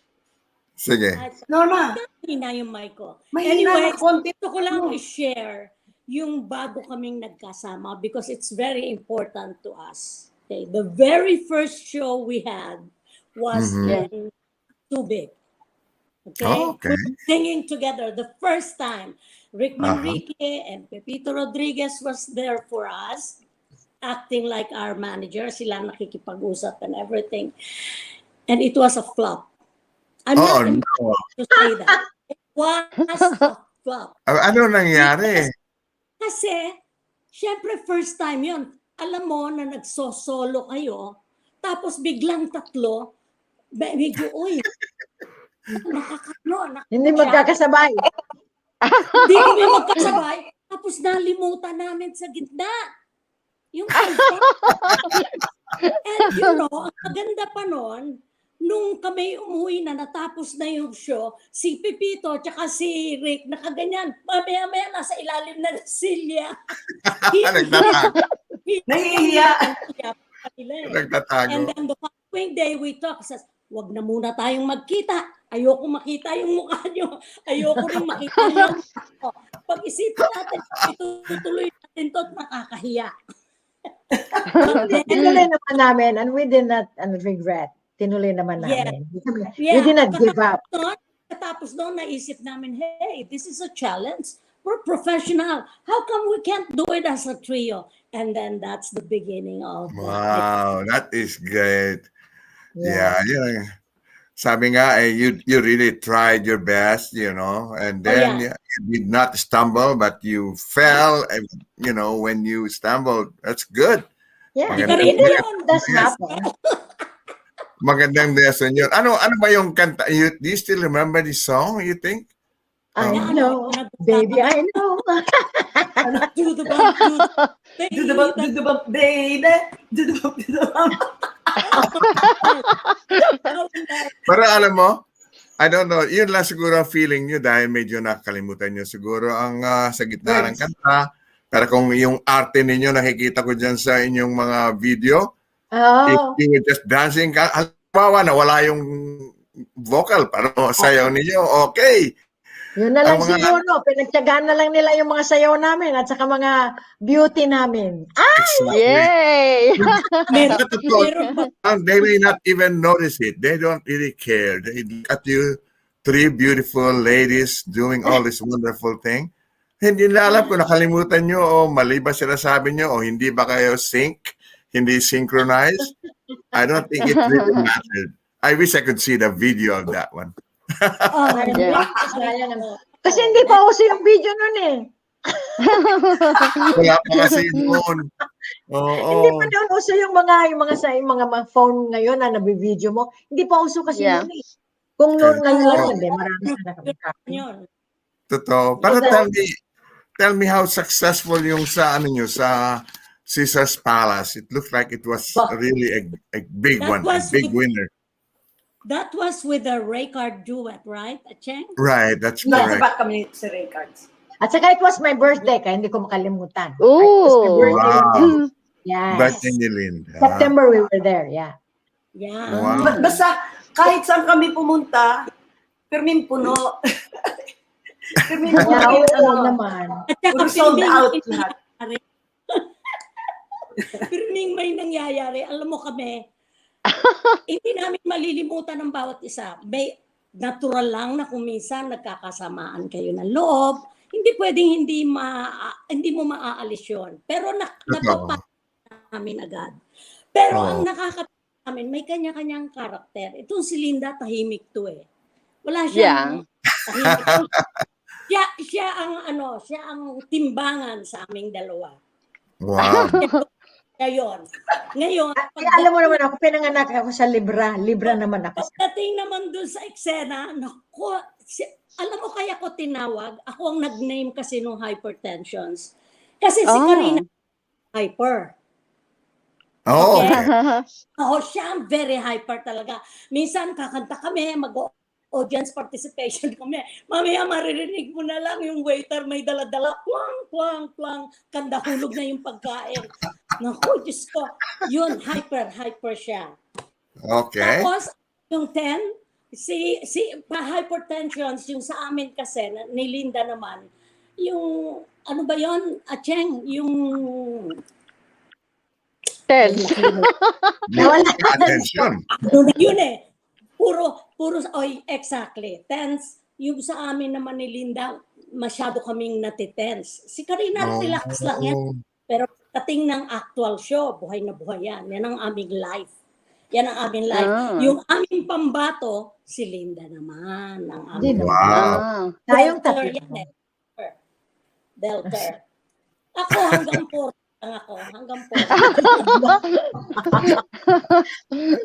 Sige. Norma. Mahina yung mic ko. Anyway, gusto ko lang i-share yung bago kaming nagkasama because it's very important to us. Okay, the very first show we had was in Subic. Okay? We're singing together the first time. Rick Manrique and Pepito Rodriguez was there for us, acting like our manager. Sila nakikipag-usap and everything. And it was a flop. I'm not to say that. It was a flop. Ano nangyari? Kasi, syempre first time yun. Alam mo na nagsosolo kayo, tapos biglang tatlo, medyo, hindi magkakasabay. Hindi kami magkasabay, tapos nalimutan namin sa gitna. Yung and you know, ang maganda pa nun, nung kami umuwi na, natapos na yung show, si Pepito tsaka si Rick, nakaganyan, mamaya-maya nasa ilalim na silya. Nahihiya. Nagtatago. And then the following day, we talk, says, wag na muna tayong magkita. Ayoko makita yung mukha nyo. Ayoko rin makita yung mukha. Pag-isipin natin, itutuloy natin ito at nakakahiya. Tinuloy naman namin and we did not regret. Tinuloy naman namin. We did not give up. Tapos doon, naisip namin, hey, this is a challenge. We're professional. How come we can't do it as a trio? And then that's the beginning of wow, that is great. Yeah. Sabi nga, you really tried your best, and then you did not stumble, but you fell, when you stumbled. That's good. Yeah, that's happen. Magandang lesson yun. Ano ba yung kanta? Do you still remember the song, you think? I know, baby, I know. Do the bump, baby. Do the bump. Pero alam mo, I don't know, yun lang siguro ang feeling nyo dahil medyo nakalimutan nyo siguro ang sa gitna ng kanta. Pero kung yung arte ninyo, nakikita ko dyan sa inyong mga video, if you were just dancing, halimbawa na wala yung vocal, pero sayaw ninyo, okay. Yun na lang siguro, pinagtyagaan na lang nila yung mga sayaw namin at saka mga beauty namin. Yay! They may not even notice it. They don't really care. They look at you, three beautiful ladies doing all this wonderful thing. Hindi na alam kung nakalimutan nyo o mali ba sinasabi nyo o hindi ba kayo hindi synchronized. I don't think it really mattered. I wish I could see the video of that one. Kasi hindi pa uso yung video nun eh. Wala pa kasi noon. Hindi pa Oo. daw uso yung mga phone ngayon na nabi-video mo. Hindi pa uso kasi Yeah. yun eh. Kung noon ngayon, Oo. hindi, marami na kami. Yun. Totoo. Pero tell me how successful yung sa Caesar's Palace. It looked like it was really a big That one, a was big with- winner. That was with the Raycard duet, right, Cheng? Right, that's Nasa correct. back kami sa records. At saka it was my birthday, kaya hindi ko makalimutan. Ooh. It was my birthday. Wow. Yes. Birthday ni Linda. September we were there, yeah. Yeah. Wow. Basta kahit saan kami pumunta, permin puno. Permin puno Yeah, yun, oo naman. At saka Puro sold Pirming, out may lahat. nangyayari. Pirming, may nangyayari. Alam mo kami, hindi namin malilimutan ng bawat isa. May natural lang na kung minsan nagkakasamaan kayo ng loob. Hindi pwedeng hindi mo maaalis yun. Pero napapala namin agad. Pero ang nakakatawa namin, may kanya-kanyang karakter. Itong si Linda, tahimik to eh. Wala siyang tahimik. Siya ang timbangan sa aming dalawa. Wow. Ngayon, alam mo naman ako, pinanganak ako sa Libra. Libra naman ako. pagdating naman dun sa eksena, naku, alam mo kaya ko tinawag, ako ang nag-name kasi nung Hypertensions. Kasi si Karina, hyper. Oh. Okay? Siya ang very hyper talaga. Minsan kakanta kami, mag-audience participation kami. Mamaya maririnig mo na lang yung waiter may dala-dala, plang, plang, plang, kandahulog na yung pagkain. Naku, Diyos ko, yun, hyper siya. Okay. Tapos, yung 10, si Hypertensions, yung sa amin kasi, ni Linda naman, yung, ano ba yun, Cheng, yung... 10. Attention. Yun eh. Puro, exactly. Tense, yung sa amin naman ni Linda, masyado kaming natitense. Si Karina, relax lang yan. Pero kating ng actual show, buhay na buhay yan. Yan ang aming life. Yan ang aming life. Yung aming pambato, si Linda naman. Ang aming Tayong tatlo. Delter. Ako hanggang 4 lang ako. Hanggang 4.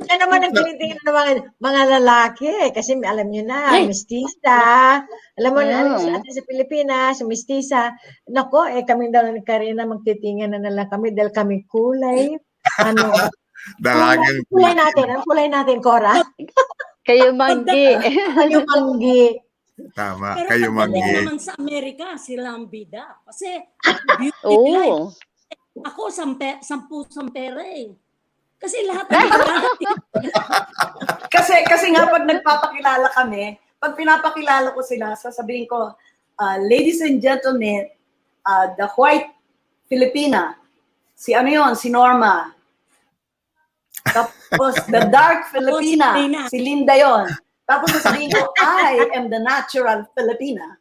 Kaya naman ang tinitingin ng mga lalaki. Kasi alam nyo na, mestiza. Alam mo na, atin sa Pilipinas, mestiza. Nako, kami daw ni Karina, magtitingin na lang kami dahil kami kulay. Dalagang. Ang kulay natin, Cora. Kayo manggi. Kayo manggi. Tama, Pero kayo pagdating manggi. naman sa Amerika, sila ang bida. Kasi beauty life. Ako, 10 pera eh. Kasi lahat kasi nga pag nagpapakilala kami, pag pinapakilala ko sila, sasabihin ko, ladies and gentlemen, the white Filipina, si Norma. Tapos the dark Filipina, si Linda yon. Tapos sasabihin ko, I am the natural Filipina.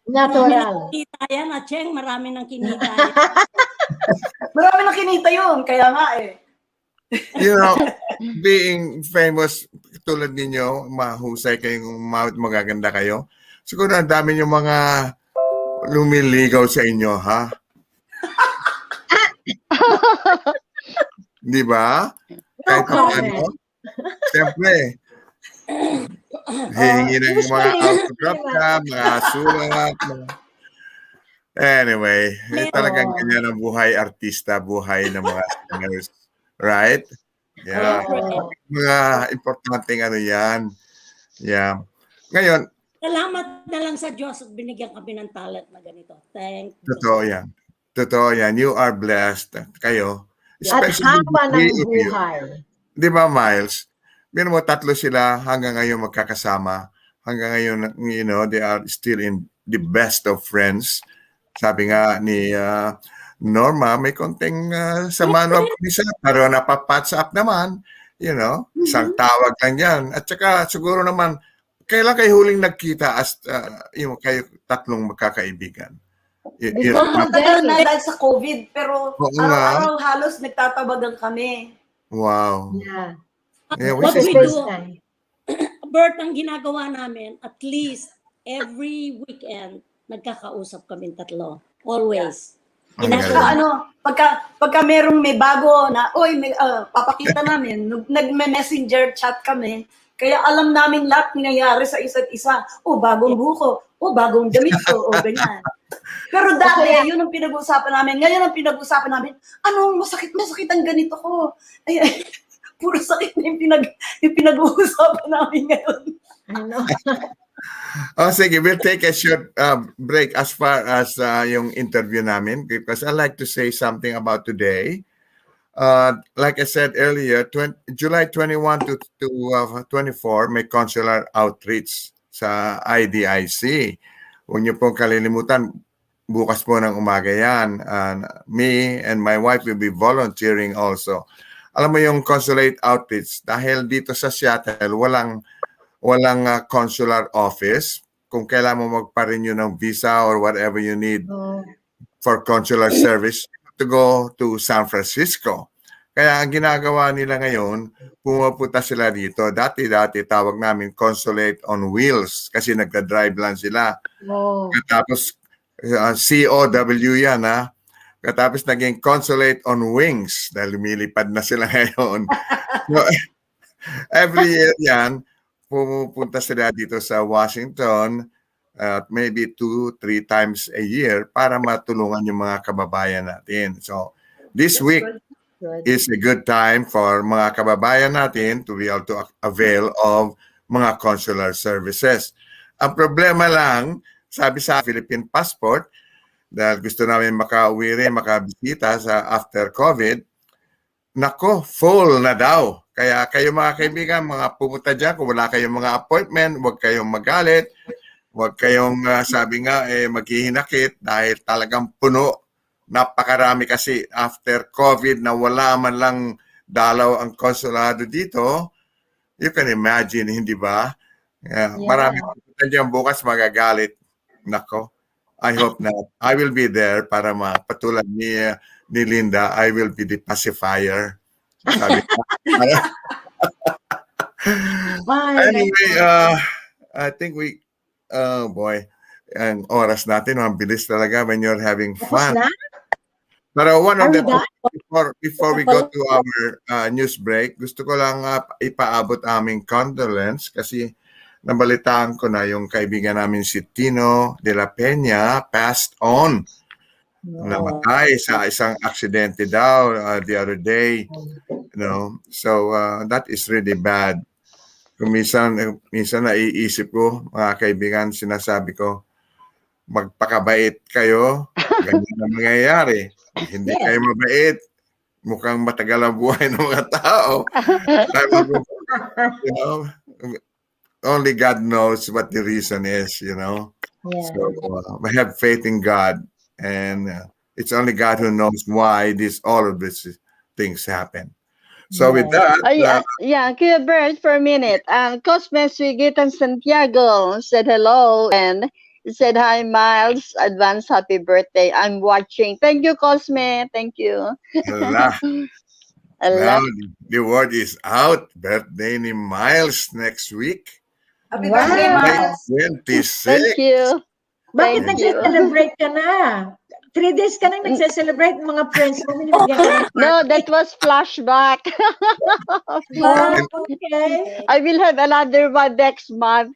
Natural. Kinita yan, Cheng. Marami nang kinita yan. Marami nang kinita yun. Kaya nga eh. You know, being famous, tulad ninyo, mahusay kayong magaganda kayo. Siguro ang dami yung mga lumiligaw sa inyo, ha? Di ba? Kahit paano. Siyempre, hihingi ng mga autograph ka, mga sulat. Anyway, talagang ganyan ang buhay artista, buhay ng mga singers. Right? Yeah. Mga importanteng yan. Yeah. Ngayon, salamat na lang sa Diyos at binigyan kami ng talent na ganito. Thank you. Totoo yan. You are blessed. Kayo. At haba ng buhay. Di ba, Miles? Meron mo, 3 sila hanggang ngayon magkakasama. Hanggang ngayon, they are still in the best of friends. Sabi nga ni Norma, may konting sama ng pisa, pero napapatch-up naman. Isang tawag lang yan. At saka, siguro naman, kailan kayo huling nagkita as kayo 3 magkakaibigan? Matagal na dahil sa COVID, pero araw-araw halos nagtatabagan kami. Wow. Yeah. What we do, Bert, ang ginagawa namin, at least every weekend, nagkakausap kami tatlo. Always. Pagka may bago na, papakita namin, nagme-messenger chat kami, kaya alam namin lahat nangyayari sa isa't isa. Bagong buko. Bagong damit ko. Ganyan. Pero dati, yun ang pinag-uusapan namin. Ngayon ang pinag-uusapan namin, masakit ang ganito ko. Puro sakit na yung pinag-uusapan namin ngayon. Sige, we'll take a short break as far as yung interview namin because I'd like to say something about today. Like I said earlier, July 21 to 24, may consular outreach sa IDIC. Huwag niyo pong kalilimutan, bukas po ng umaga yan. Me and my wife will be volunteering also. Alam mo yung consulate outreach, dahil dito sa Seattle, walang consular office. Kung kailan mo magpa-renew ng visa or whatever you need for consular service, to go to San Francisco. Kaya ang ginagawa nila ngayon, pumupunta sila dito. Dati tawag namin consulate on wheels kasi nagda-drive lang sila. Tapos COW yan ha. Tapos naging consulate on wings dahil lumilipad na sila ngayon. So, every year yan, pumupunta sila dito sa Washington maybe 2-3 times a year para matulungan yung mga kababayan natin. So, this week is a good time for mga kababayan natin to be able to avail of mga consular services. Ang problema lang, sabi sa Philippine passport, dahil gusto namin makauwi rin, makabisita sa after COVID, nako, full na daw. Kaya kayo mga kaibigan, mga pumunta dyan, kung wala kayong mga appointment, huwag kayong magalit, huwag kayong, sabi nga, maghihinakit dahil talagang puno. Napakarami kasi after COVID na wala man lang dalaw ang konsulado dito. You can imagine, hindi ba? Marami pumunta dyan bukas magagalit. Nako, I hope not. I will be there para mapatulad ni Linda, I will be the pacifier. Anyway, I think ang oras natin, ang bilis talaga when you're having fun. But one of the before we go to our news break, gusto ko lang ipaabot aming condolence kasi nabalitaan ko na yung kaibigan namin si Tino de la Peña passed on. Namatay sa isang aksidente daw the other day. So that is really bad. Kung minsan naiisip ko, mga kaibigan, sinasabi ko, magpakabait kayo, ganyan na mangyayari. Hindi kayo mabait, mukhang matagal ang buhay ng mga tao. Only God knows what the reason is, So we have faith in God. And it's only God who knows why all of these things happen. So with that, Kuya Bert, for a minute. Cosme Suigitan Santiago said hello and said hi, Miles. Advance happy birthday. I'm watching. Thank you, Cosme. Thank you. Now the word is out. Birthday ni Miles next week. Happy birthday, Miles. 26. Thank you. Bakit nagse-celebrate ka na? 3 days ka nang nagse-celebrate mga friends mo. No, that was flashback. Okay. I will have another one next month.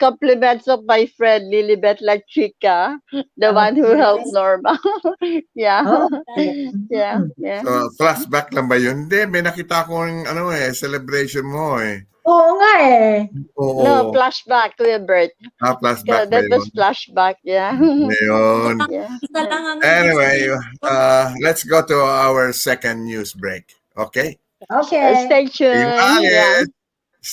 Compliments of my friend Lilibet La Chica, the one who helped Norma. Yeah. So, flashback lang ba yun? Hindi, may nakita akong celebration mo eh. Oo nga eh. No, flashback to your birth. Flashback. That was flashback, yeah. Anyway, let's go to our second news break. Okay? Okay. Stay tuned.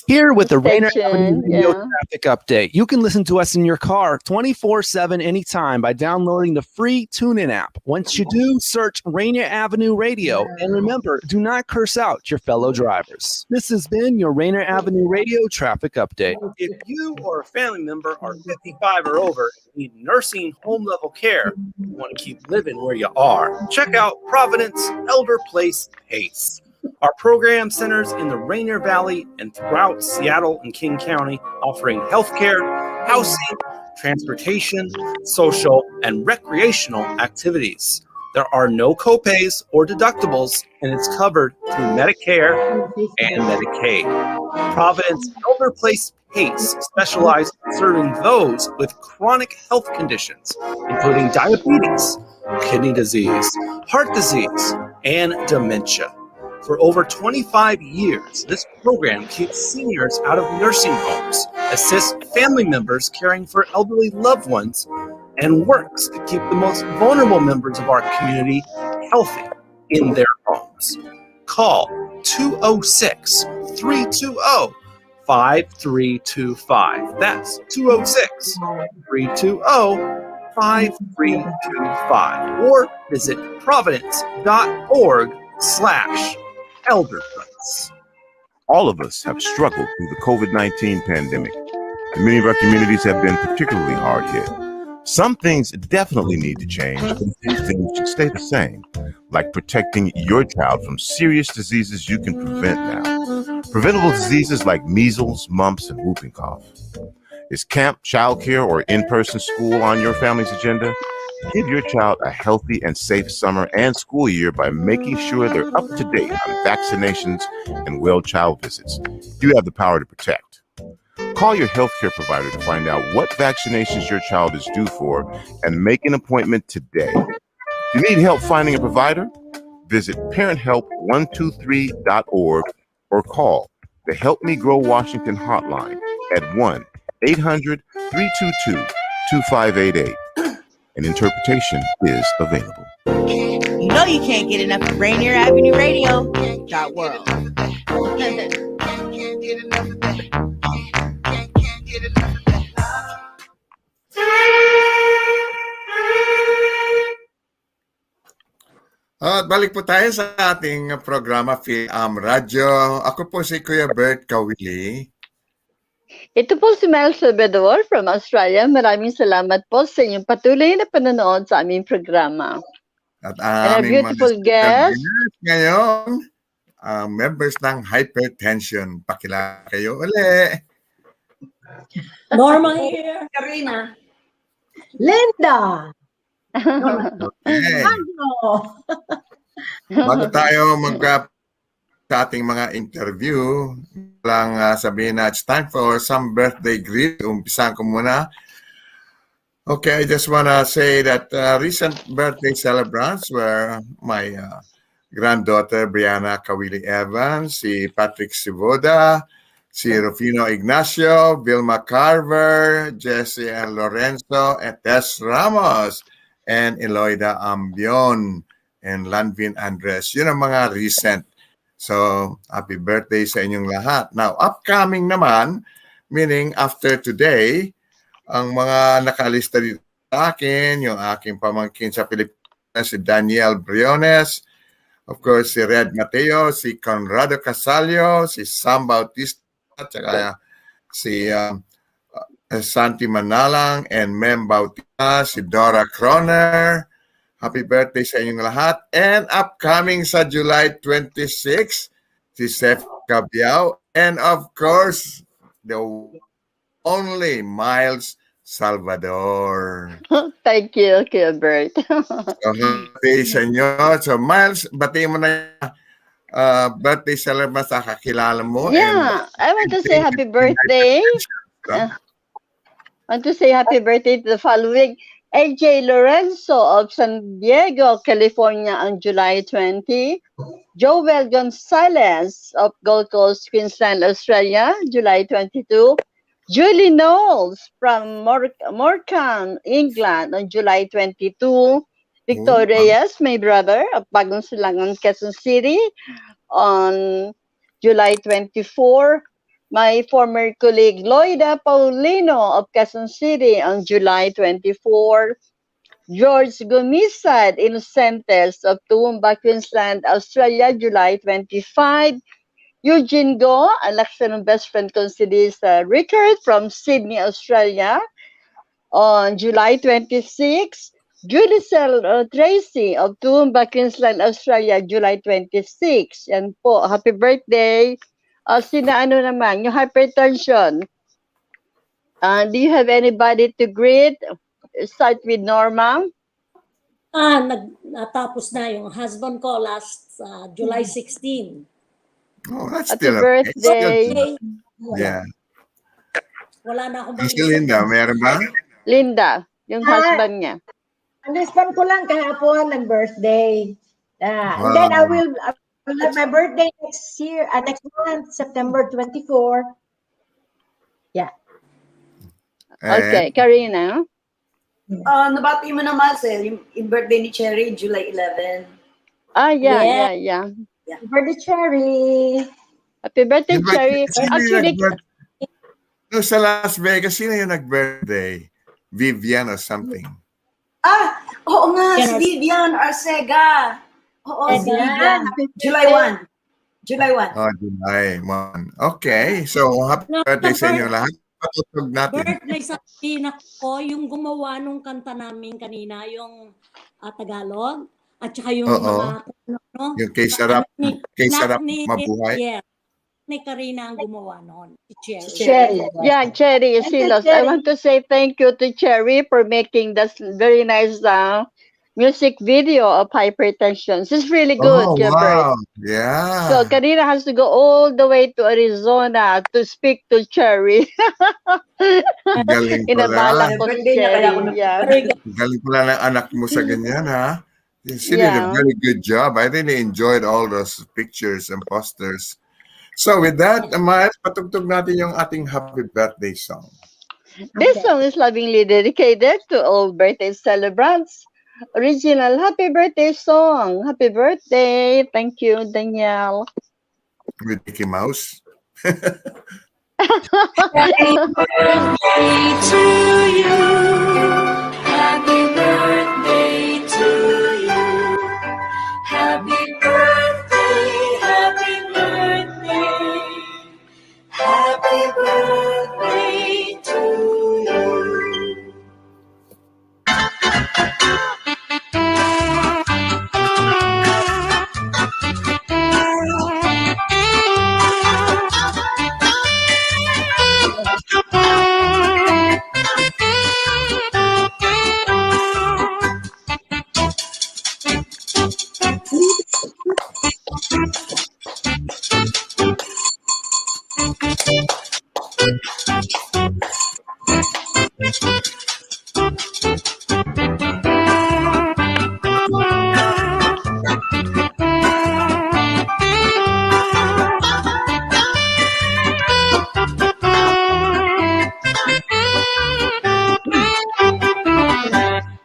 Here with the Rainier Avenue Radio Traffic Update. You can listen to us in your car 24/7 anytime by downloading the free TuneIn app. Once you do, search Rainier Avenue Radio. And remember, do not curse out your fellow drivers. This has been your Rainier Avenue Radio Traffic Update. If you or a family member are 55 or over and need nursing home level care, you want to keep living where you are, check out Providence Elder Place PACE. Our program centers in the Rainier Valley and throughout Seattle and King County, offering healthcare, housing, transportation, social, and recreational activities. There are no copays or deductibles, and it's covered through Medicare and Medicaid. Providence Elder Place PACE specializes in serving those with chronic health conditions, including diabetes, kidney disease, heart disease, and dementia. For over 25 years, this program keeps seniors out of nursing homes, assists family members caring for elderly loved ones, and works to keep the most vulnerable members of our community healthy in their homes. Call 206-320-5325. That's 206-320-5325. Or visit providence.org/elderplace. All of us have struggled through the COVID-19 pandemic, and many of our communities have been particularly hard hit. Some things definitely need to change, but a few things should stay the same, like protecting your child from serious diseases you can prevent now. Preventable diseases like measles, mumps, and whooping cough. Is camp, childcare, or in-person school on your family's agenda? Give your child a healthy and safe summer and school year by making sure they're up to date on vaccinations and well child visits. You have the power to protect. Call your healthcare provider to find out what vaccinations your child is due for and make an appointment today. If you need help finding a provider, visit parenthelp123.org or call the Help Me Grow Washington hotline at 1-800-322-2588. An interpretation is available. You know you can't get enough of Rainier Avenue Radio .world. At balik po tayo sa ating programa Fil-Am Radyo. Ako po si Kuya Bert Caoili. Ito po si Mel Salvador from Australia. Maraming salamat po sa inyong patuloy na panonood sa aming programa. At And a beautiful guest ngayon, members ng Hipertension. Pakilala kayo uli. Norma here. Karina. Linda. Okay. Ano? Bago tayo sa ating mga interview, lang sabihin na it's time for some birthday greet. Umpisahan ko muna. Okay, I just want to say that recent birthday celebrants were my granddaughter Brianna Caoili Evans, si Patrick Sivoda, si Rufino Ignacio, Vilma Carver, Jesse and Lorenzo, and Tess Ramos, and Eloida Ambion, and Lanvin Andres. Yun ang mga recent. So, happy birthday sa inyong lahat. Now, upcoming naman, meaning after today, ang mga nakalista dito sa akin, yung aking pamangkin sa Pilipinas, si Daniel Briones, of course, si Red Mateo, si Conrado Casalio, si Sam Bautista, at saka si Santi Manalang, and Mem Bautista, si Dora Croner. Happy birthday sa inyong lahat. And upcoming sa July 26, si Seth Cabiao. And of course, the only Miles Salvador. Thank you, Kuya Bert. So, happy sa inyo. So, Miles, batiin mo na birthday celebrant sa kakilala mo. Yeah, I want to say happy birthday. I want to say happy birthday to the following AJ Lorenzo of San Diego, California on July 20. Joel Gonzalez of Gold Coast, Queensland, Australia, July 22. Julie Knowles from Morecambe, England on July 22. Victor Reyes, my brother, of Bagong Silangan, Quezon City on July 24. My former colleague Loida Paulino of Quezon City on July 24. George Gumisad Innocentes of Toowoomba, Queensland, Australia, July 25. Eugene Go, anak siya ng best friend ko si Richard from Sydney, Australia, on July 26. Judicel Tracy of Toowoomba, Queensland, Australia, July 26. Yan po, happy birthday. Sina ano naman, yung hypertension. Do you have anybody to greet? Start with Norma. Natapos na yung husband ko last July 16. Oh, that's Happy still birthday. Yeah. Wala na akong Si Linda, meron ba? Linda, yung husband niya. Ang husband ko lang kahapon nag-birthday. And Wow. then I will have my birthday next year, next month, September 24. Yeah. Okay, Karina. Nabati mo na, Marcel, yung birthday ni Cherry, July 11. Yeah. Happy birthday, Cherry. Happy birthday, Cherry. Actually, sa Las Vegas, sino yung nag-birthday? Vivian or something? Oo nga, si Vivian Arcega. Oo, si Vivian. July 1. July 1. Oh, July 1. Okay. So, happy birthday sa inyo lahat. Patutog natin. Birthday sa pinak ko, yung gumawa nung kanta namin kanina, yung Tagalog, at saka yung mga yung kay Sarap Mabuhay. Yeah. Ni Karina ang gumawa noon. Cherry. Yeah, Cherry Silos. I want to say thank you to Cherry for making this very nice music video of Hypertensions. It's really good, Oh, Kuya wow. Bert. Yeah. So Karina has to go all the way to Arizona to speak to Cherry. Galing Inabalak pala. ko si Cherry. Yeah. Galing pala ng anak mo sa ganyan, ha? She did a very good job. I really enjoyed all those pictures and posters. So with that, Miles, patugtog natin yung ating happy birthday song. This song is lovingly dedicated to all birthday celebrants. Original happy birthday song. Happy birthday. Thank you, Danielle. With Mickey Mouse. Happy birthday to you. Happy birthday to you. Happy birthday, happy birthday. Happy birthday to you.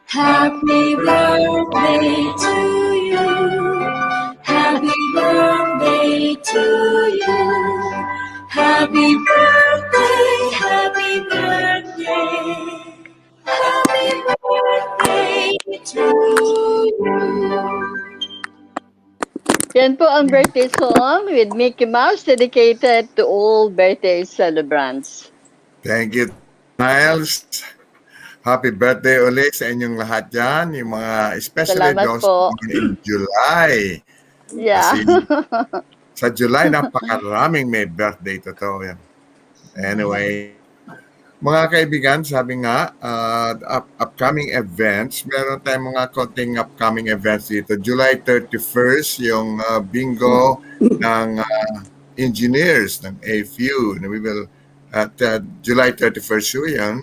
Happy birthday to you. Happy birthday to you. Happy birthday, happy birthday. Happy birthday to you. Yan po ang birthday song with Mickey Mouse dedicated to all birthday celebrants. Thank you, Miles. Happy birthday ulit sa inyong lahat dyan. Yung mga, especially Salamat those po. in July. Yeah. Kasi sa July, napakaraming may birthday. Totoo yan. Anyway, mga kaibigan, sabi nga, upcoming events, meron tayong mga konting upcoming events dito. July 31st, yung bingo ng engineers ng AFU. We will, at July 31st, yun.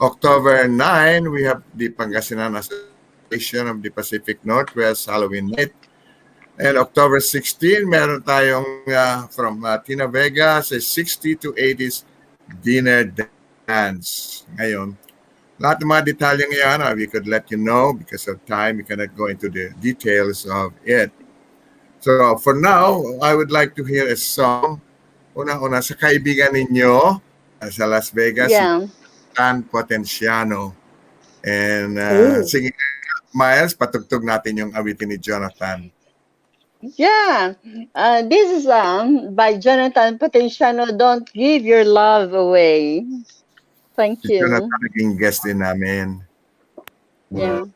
October 9, we have the Pangasinan Association of the Pacific Northwest Halloween Night. And October 16, meron tayong from Tina Vega sa 60 to 80s dinner dance. Ngayon, lahat ng mga detalyeng yan, we could let you know because of time. We cannot go into the details of it. So for now, I would like to hear a song. Una-una sa kaibigan ninyo sa Las Vegas. Yeah. Tan Potenciano. And sige, Miles, patugtog natin yung awitin ni Jonathan. Yeah. This is by Jonathan Potenciano, Don't Give Your Love Away. Thank Si you. Jonathan naging guest din namin. Yeah.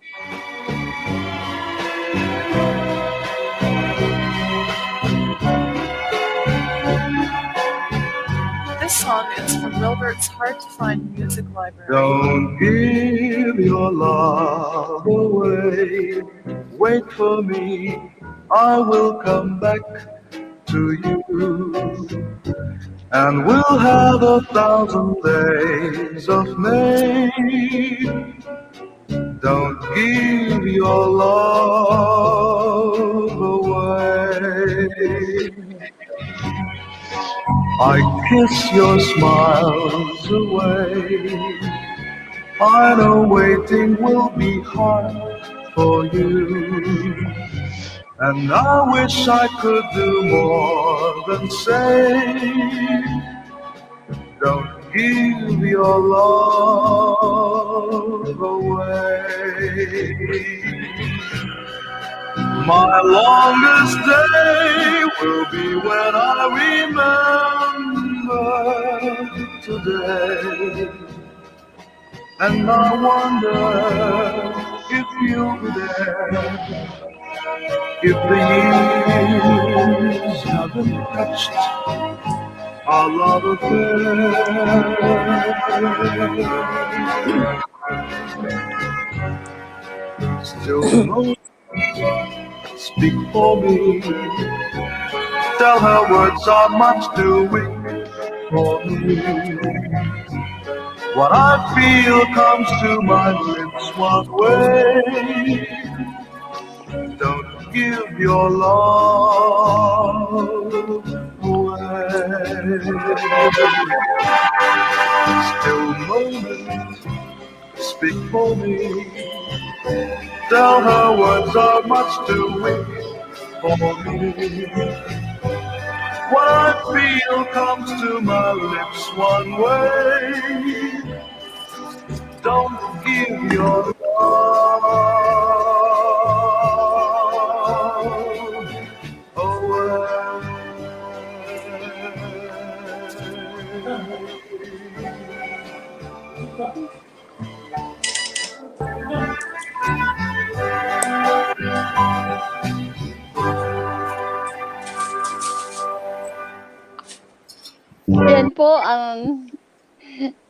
This song is from Wilbert's Hard to Find Music Library. Don't give your love away. Wait for me, I will come back to you. And we'll have 1,000 days of May. Don't give your love away. I kiss your smiles away. I know waiting will be hard for you. And I wish I could do more than say, don't give your love away. My longest day will be when I remember today. And I wonder if you'll be there, if the years haven't touched our love affair. Still no speak for me. Tell her words are much too weak for me. What I feel comes to my lips one way. Don't give your love away. Still moment, speak for me. Tell her words are much too weak for me. What I feel comes to my lips one way. Don't give your love away.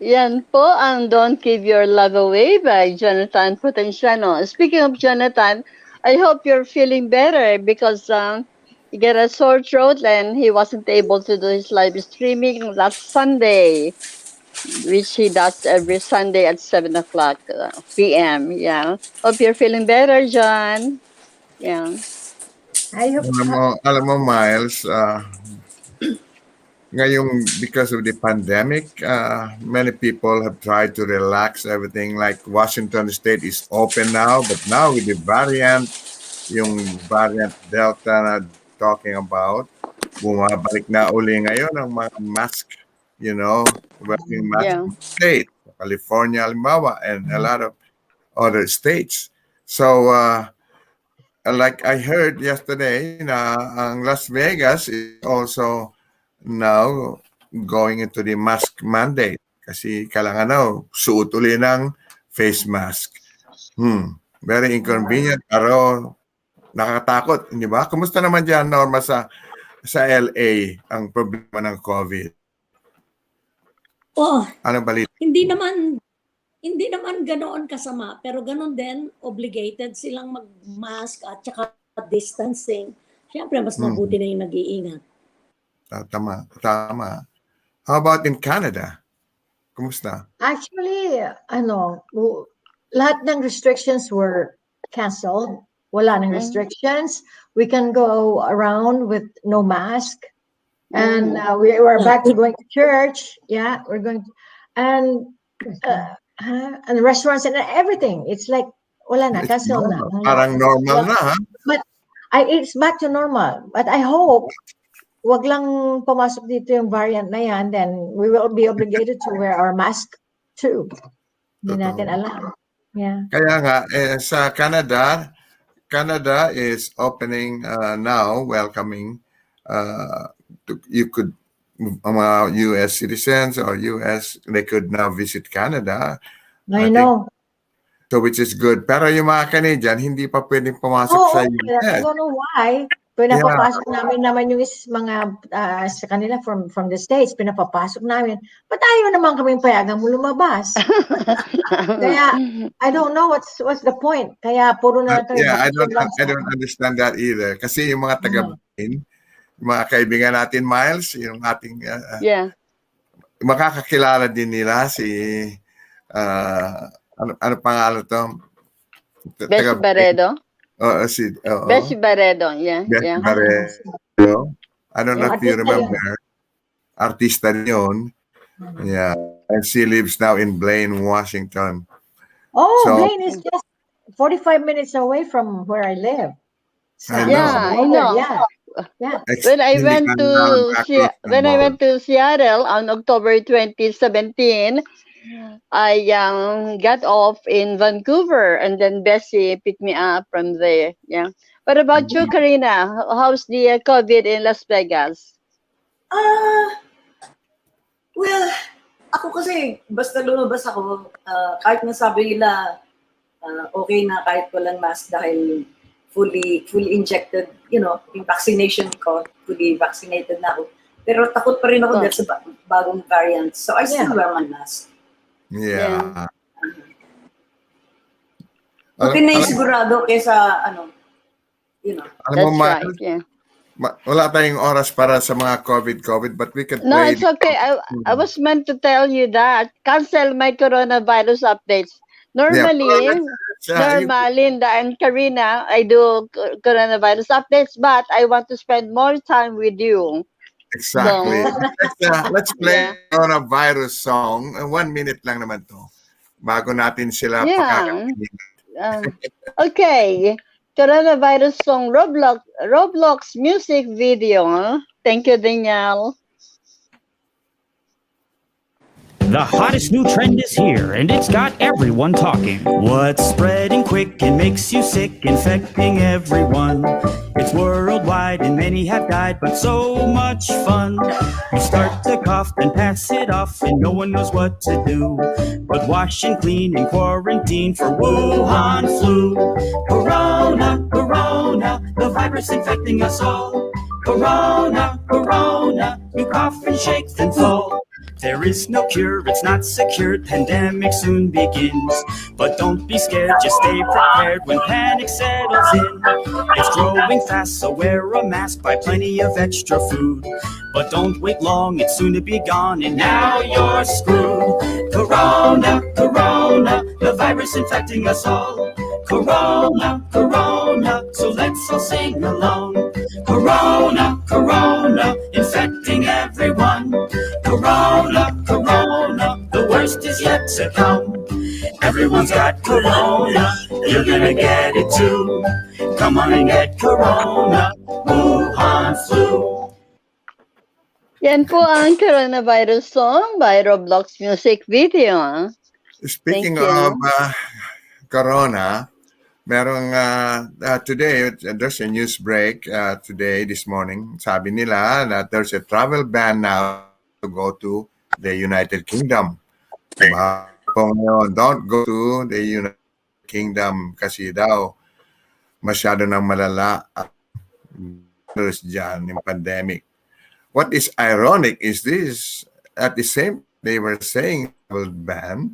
Yan po ang Don't Give Your Love Away by Jonathan Potenciano. Speaking of Jonathan, I hope you're feeling better because he got a sore throat and he wasn't able to do his live streaming last Sunday, which he does every Sunday at 7 o'clock p.m. Yeah. Hope you're feeling better, John. Yeah. Alam mo, Miles, ngayong because of the pandemic, many people have tried to relax everything. Like Washington State is open now, but now with the variant, yung variant Delta na talking about, bumabalik na uli ngayon ang mga mask, wearing mask state, California, halimbawa, and a lot of other states. So, like I heard yesterday, na ang Las Vegas is also now going into the mask mandate kasi kailangan suot uli ng face mask. Very inconvenient pero nakakatakot, di ba? Kumusta naman diyan, Norma, sa LA ang problema ng COVID? Ano balita? Hindi naman ganoon kasama, pero ganoon din, obligated silang mag-mask at saka distancing. Siyempre, mas mabuti na yung nag-iingat. Tama. How about in Canada? Kumusta? Actually, lahat ng restrictions were canceled. Wala ng restrictions. We can go around with no mask. And we were back to going to church. Yeah, we're going to, and restaurants and everything. It's like, wala na, cancel na. Parang normal na, ha? But it's back to normal. But I hope wag lang pumasok dito yung variant na yan, then we will be obligated to wear our mask too. Hindi natin alam. Yeah. Kaya nga, sa Canada is opening now, welcoming, you could, mga U.S. citizens or U.S., they could now visit Canada. I know. So which is good. Pero yung mga Canadian, hindi pa pwedeng pumasok sa US. I don't know why. Pinapapasok namin naman yung mga sa kanila from the States, pinapapasok namin. Ba't ayaw naman kaming payagan mo lumabas? Kaya, I don't know what's the point. Kaya puro na lang kami. I don't understand that either. Kasi yung mga taga-Bain, yung mga kaibigan natin, Miles, yung ating makakakilala din nila si ano pangalan to? Bessie Barredo? Bessie Barredo, yeah. Barredo. I don't know if you remember. Artista yun. Yeah. And she lives now in Blaine, Washington. Oh, so, Blaine is just 45 minutes away from where I live. So, I know. Yeah. When I went to Seattle on October 2017, I got off in Vancouver, and then Bessie picked me up from there. Yeah. What about you, Karina? How's the COVID in Las Vegas? Well, ako kasi basta lumabas ako, kahit nasabi nila okay na kahit walang mask dahil fully injected, yung vaccination ko, fully vaccinated na ako. Pero takot pa rin ako dahil sa bagong variant. So I still wear my mask. Yeah. Okay na yung sigurado kaysa Alam mo, wala tayong oras para sa mga COVID, but we can No, it's okay. I was meant to tell you that. Cancel my coronavirus updates. Normally, Linda and Karina, I do coronavirus updates, but I want to spend more time with you. Exactly. So, let's play coronavirus song. 1 minute lang naman to. Bago natin sila okay. Coronavirus song Roblox music video. Thank you, Danielle. The hottest new trend is here, and it's got everyone talking. What's spreading quick and makes you sick, infecting everyone? It's worldwide and many have died, but so much fun. You start to cough and pass it off, and no one knows what to do but wash and clean and quarantine for Wuhan flu. Corona, corona, the virus infecting us all. Corona, corona, you cough and shake and fall. There is no cure, it's not secure, pandemic soon begins. But don't be scared, just stay prepared when panic settles in. It's growing fast, so wear a mask, buy plenty of extra food. But don't wait long, it's soon to be gone, and now you're screwed. Corona, corona, the virus infecting us all. Corona, corona, so let's all sing along. Corona, corona, infecting everyone. Corona, corona, the worst is yet to come. Everyone's got corona, you're gonna get it too. Come on and get corona, Wuhan flu. Yan po ang coronavirus song by Roblox music video. Speaking of corona, merong today, there's a news break today, this morning. Sabi nila that there's a travel ban now to go to the United Kingdom. Don't go to the United Kingdom kasi daw masyado nang malala dyan yung pandemic. What is ironic is this, at the same they were saying travel ban,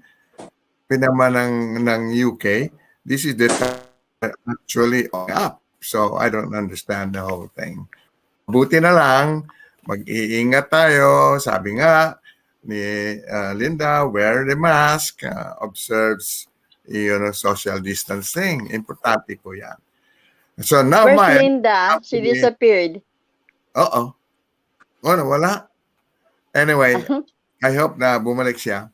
pinaman ng UK, this is the time actually up. So I don't understand the whole thing. Buti na lang, mag-iingat tayo. Sabi nga ni Linda, wear the mask, observes social distancing. Importante po yan. So now, where's Linda? She disappeared. Oo. Wala. Anyway, I hope na bumalik siya.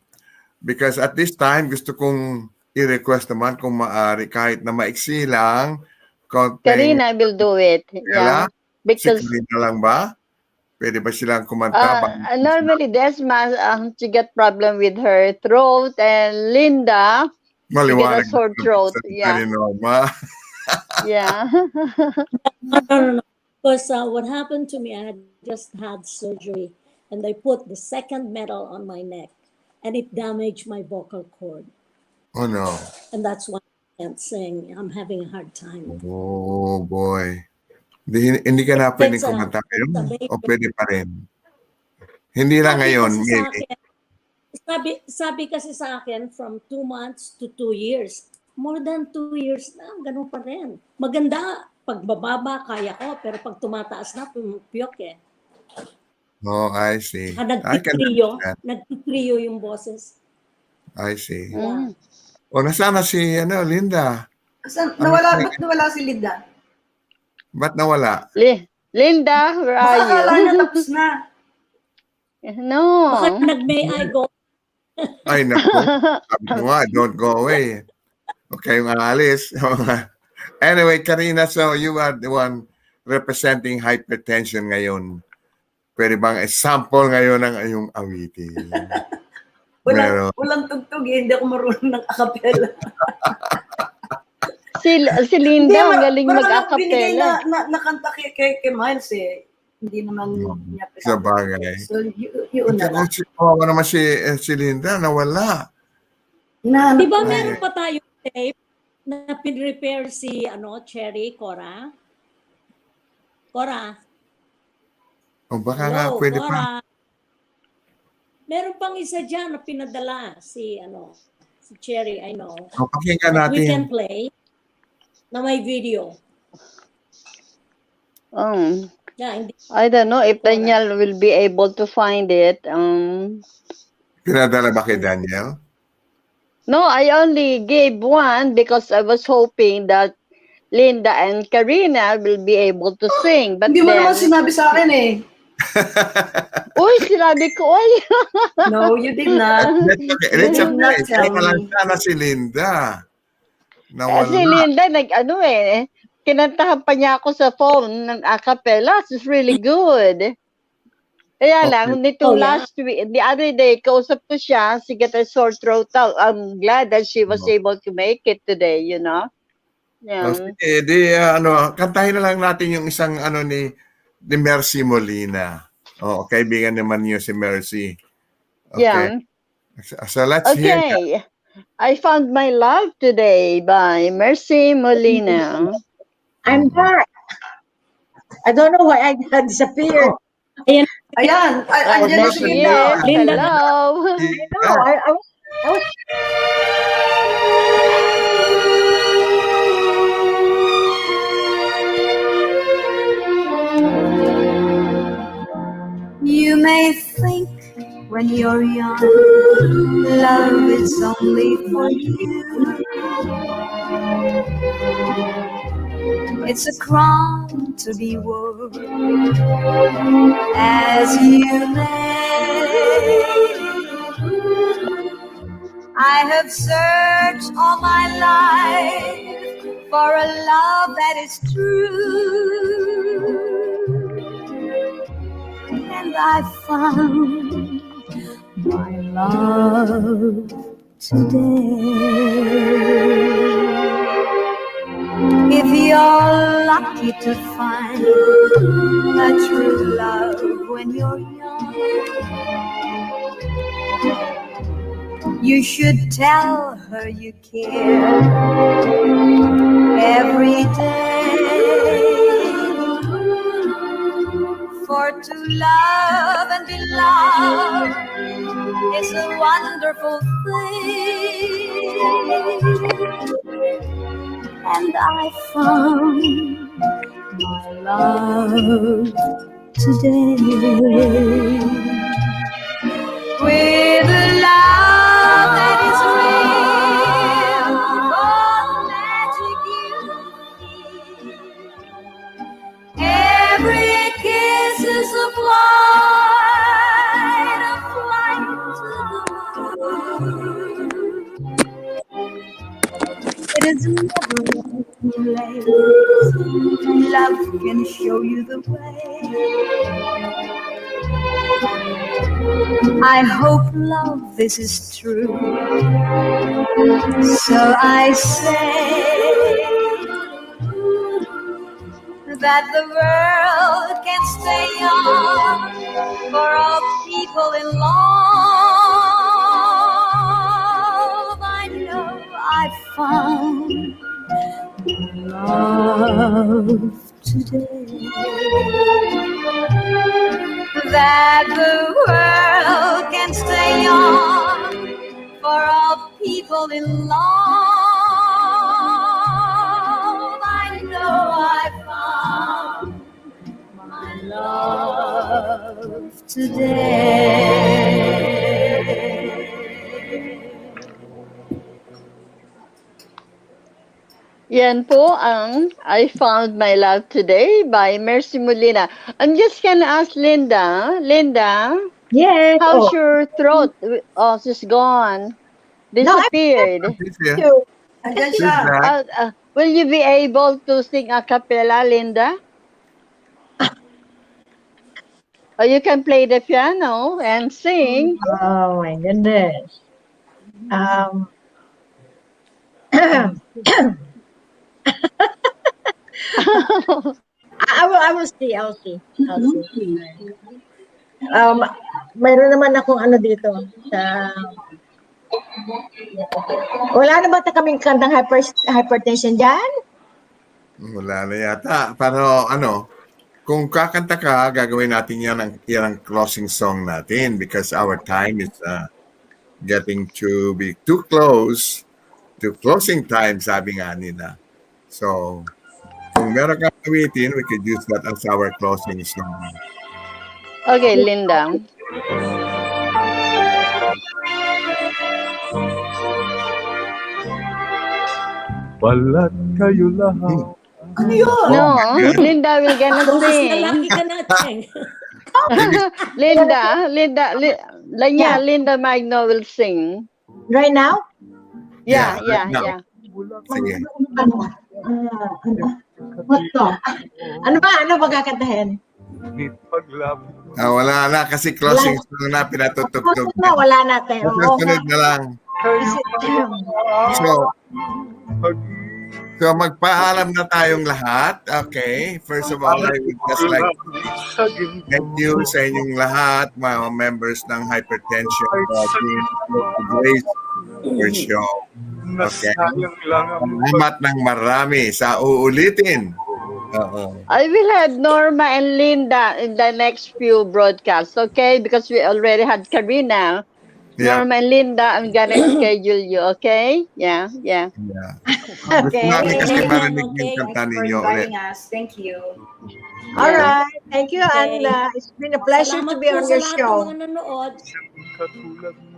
Because at this time, gusto kong i-request naman kung maaari kahit na maiksi lang. Karina will do it. Yeah. Because si Karina lang ba? Pwede ba silang kumanta? Normally, Desma, she got problem with her throat, and Linda, she get a sore throat. Yeah. Yeah. No. Because what happened to me, I had just had surgery, and they put the second metal on my neck, and it damaged my vocal cord. Oh, no. And that's why I can't sing. I'm having a hard time. Oh, boy. Hindi ka na pwedeng It's a, kumanta it's ngayon? a O baby. pwede pa rin? Hindi lang Sabi ngayon, kasi sa maybe. akin, sabi kasi sa akin from 2 months to 2 years. More than 2 years na, ganun pa rin. Maganda, pag bababa, kaya ko, pero pag tumataas na, pumupiyok eh. Oh, I see. I can Nagtitrio, understand. nagtitrio yung boses. I see. Yeah. O, nasaan na si Linda? Ba't nawala si Linda? Ba't nawala? Linda, where Baka are akala you? niya tapos na. No. Baka nag-may I go. Ay, naku. Sabi ko nga, don't go away. Okay, yung alis. Anyway, Karina, so you are the one representing hypertension ngayon. Pwede bang example ngayon ng iyong awitin? Walang tugtog eh. Hindi ako marunong ng acapella. Si Linda, ang galing mag-acapella. Binigay mag-acapella. na kanta kay Miles eh. Hindi naman niya Sa bagay. So, yun na lang. Kawawa naman si Linda, nawala. Di ba meron pa tayong tape na pin-repair si Cherry, Cora? Cora? O baka nga, pwede Cora. pa. Meron pang isa dyan na pinadala si Cherry, I know. O, pakinggan natin. We can play na may video. Yeah, I don't know if Daniel will be able to find it. Pinadala ba kay Daniel? No, I only gave one because I was hoping that Linda and Karina will be able to sing. But Hindi mo naman sinabi sa akin eh. Uy, sinabi ko, uy. No, you did not. Let's not tell me. Sana si Linda. Nawala. Si Linda, kinantahan pa niya ako sa phone ng acapella. It's really good. Kaya lang, last week, the other day, kausap ko siya, she got a sore throat. I'm glad that she was able to make it today, you know? Yeah. Kantahin na lang natin yung isang ni Mercy Molina. Kaibigan naman niyo si Mercy. Okay. Yeah. So let's hear that. I Found My Love Today by Mercy Molina. I'm back. I don't know why I disappeared. Ayan. Andiyan si Linda. Hello. I was You may think when you're young, love is only for you. It's a crime to be won as you may. I have searched all my life for a love that is true, and I found my love today. If you're lucky to find a true love when you're young, you should tell her you care every day. For to love and be loved is a wonderful thing, and I found my love today. With a love that is real, all magic you feel. Every kiss is a flight to the moon. It is never too late. Love can show you the way. I hope, love, this is true. So I say that the world can stay young for all people in love. I know I found love today. That the world can stay on for all people in love. I know I found my love today. Yan po ang I Found My Love Today by Mercy Molina. I'm just gonna ask Linda. Linda? Yes. How's your throat? Oh, she's gone. Disappeared. Will you be able to sing a cappella, Linda? Or you can play the piano and sing. Oh my goodness. I will see. I'll see. Mayroon naman akong ano dito. Wala na ba kaming kantang hypertension dyan? Wala na yata. Pero kung kakanta ka, gagawin natin yan ang closing song natin because our time is getting to be too close to closing time, sabi nga nila. So, kung meron kang awitin, we could use that as our closing song. Okay, Linda. Balat kayo lahat. Ano yun? No, Linda will gonna sing. Linda Magno will sing. Right now? Yeah. Sige. What to? Ano ba kakantahin? Wala na kasi closing song na pinatutugtog. Wala na tayo. Sunod na lang. So magpaalam na tayong lahat. Okay. First of all, I would just like to thank you sa inyong lahat, mga members ng Hypertension Grace for show. Okay. Salamat ng marami sa uulitin. I will have Norma and Linda in the next few broadcasts, okay? Because we already had Karina. Yeah. Norma and Linda, I'm gonna schedule you, okay? Yeah. Okay. Kasi marinig yung kanta ninyo ulit. Thank you. All right. Thank you, and it's been a pleasure to be on your show.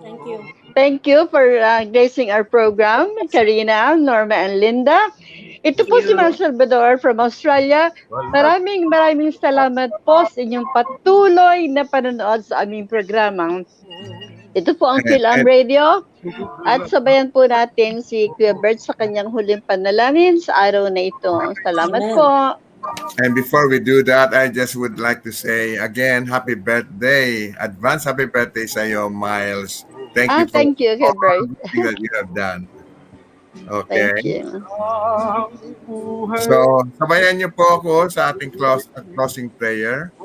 Thank you. Thank you for gracing our program, Karina, Norma, and Linda. Ito po si Mang Salvador from Australia. Maraming salamat po sa inyong patuloy na panonood sa aming programa. Ito po ang Fil-Am Radio at sabayan po natin si Kuya Bert sa kanyang huling panalangin sa araw na ito. Salamat po. And before we do that, I just would like to say again, happy birthday. Advance happy birthday sa iyo, Miles. Thank you for thank you, Kuya Bert. everything that you have done. Okay. Thank you. So, sabayan niyo po ako sa ating closing prayer.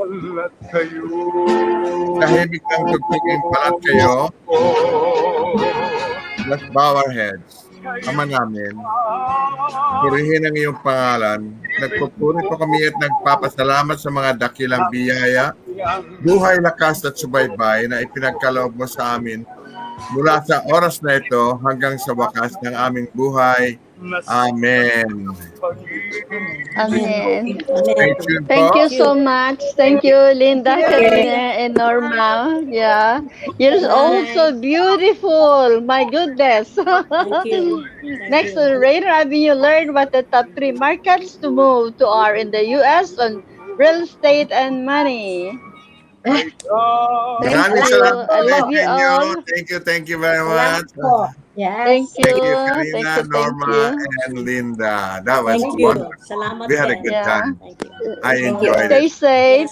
Tahimik ng tugtugin palat kayo. Let's bow our heads. Ama namin, purihin ang iyong pangalan. Nagpupuri po kami at nagpapasalamat sa mga dakilang biyaya, buhay, lakas at subaybay na ipinagkaloob mo sa amin mula sa oras na ito hanggang sa wakas ng aming buhay. Amen. Amen. Thank you so much. Thank you, Linda, Karina, and Norma. Yeah. You're also beautiful. My goodness. Thank you. Next on Rainier Avenue, learn what the top 3 markets to move to are in the U.S. on real estate and money. Maraming salamat. I love you all. Thank you very much. Yes. Thank you. Thank you, Karina, Norma, and Linda. That was wonderful. Salamat We had a din. good time. Thank you. I enjoyed Stay it. safe.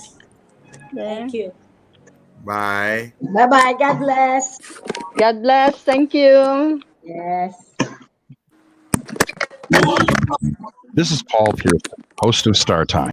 Thank you. Bye. Bye-bye. God bless. God bless. Thank you. Yes. This is Paul Pearson, host of Star Time.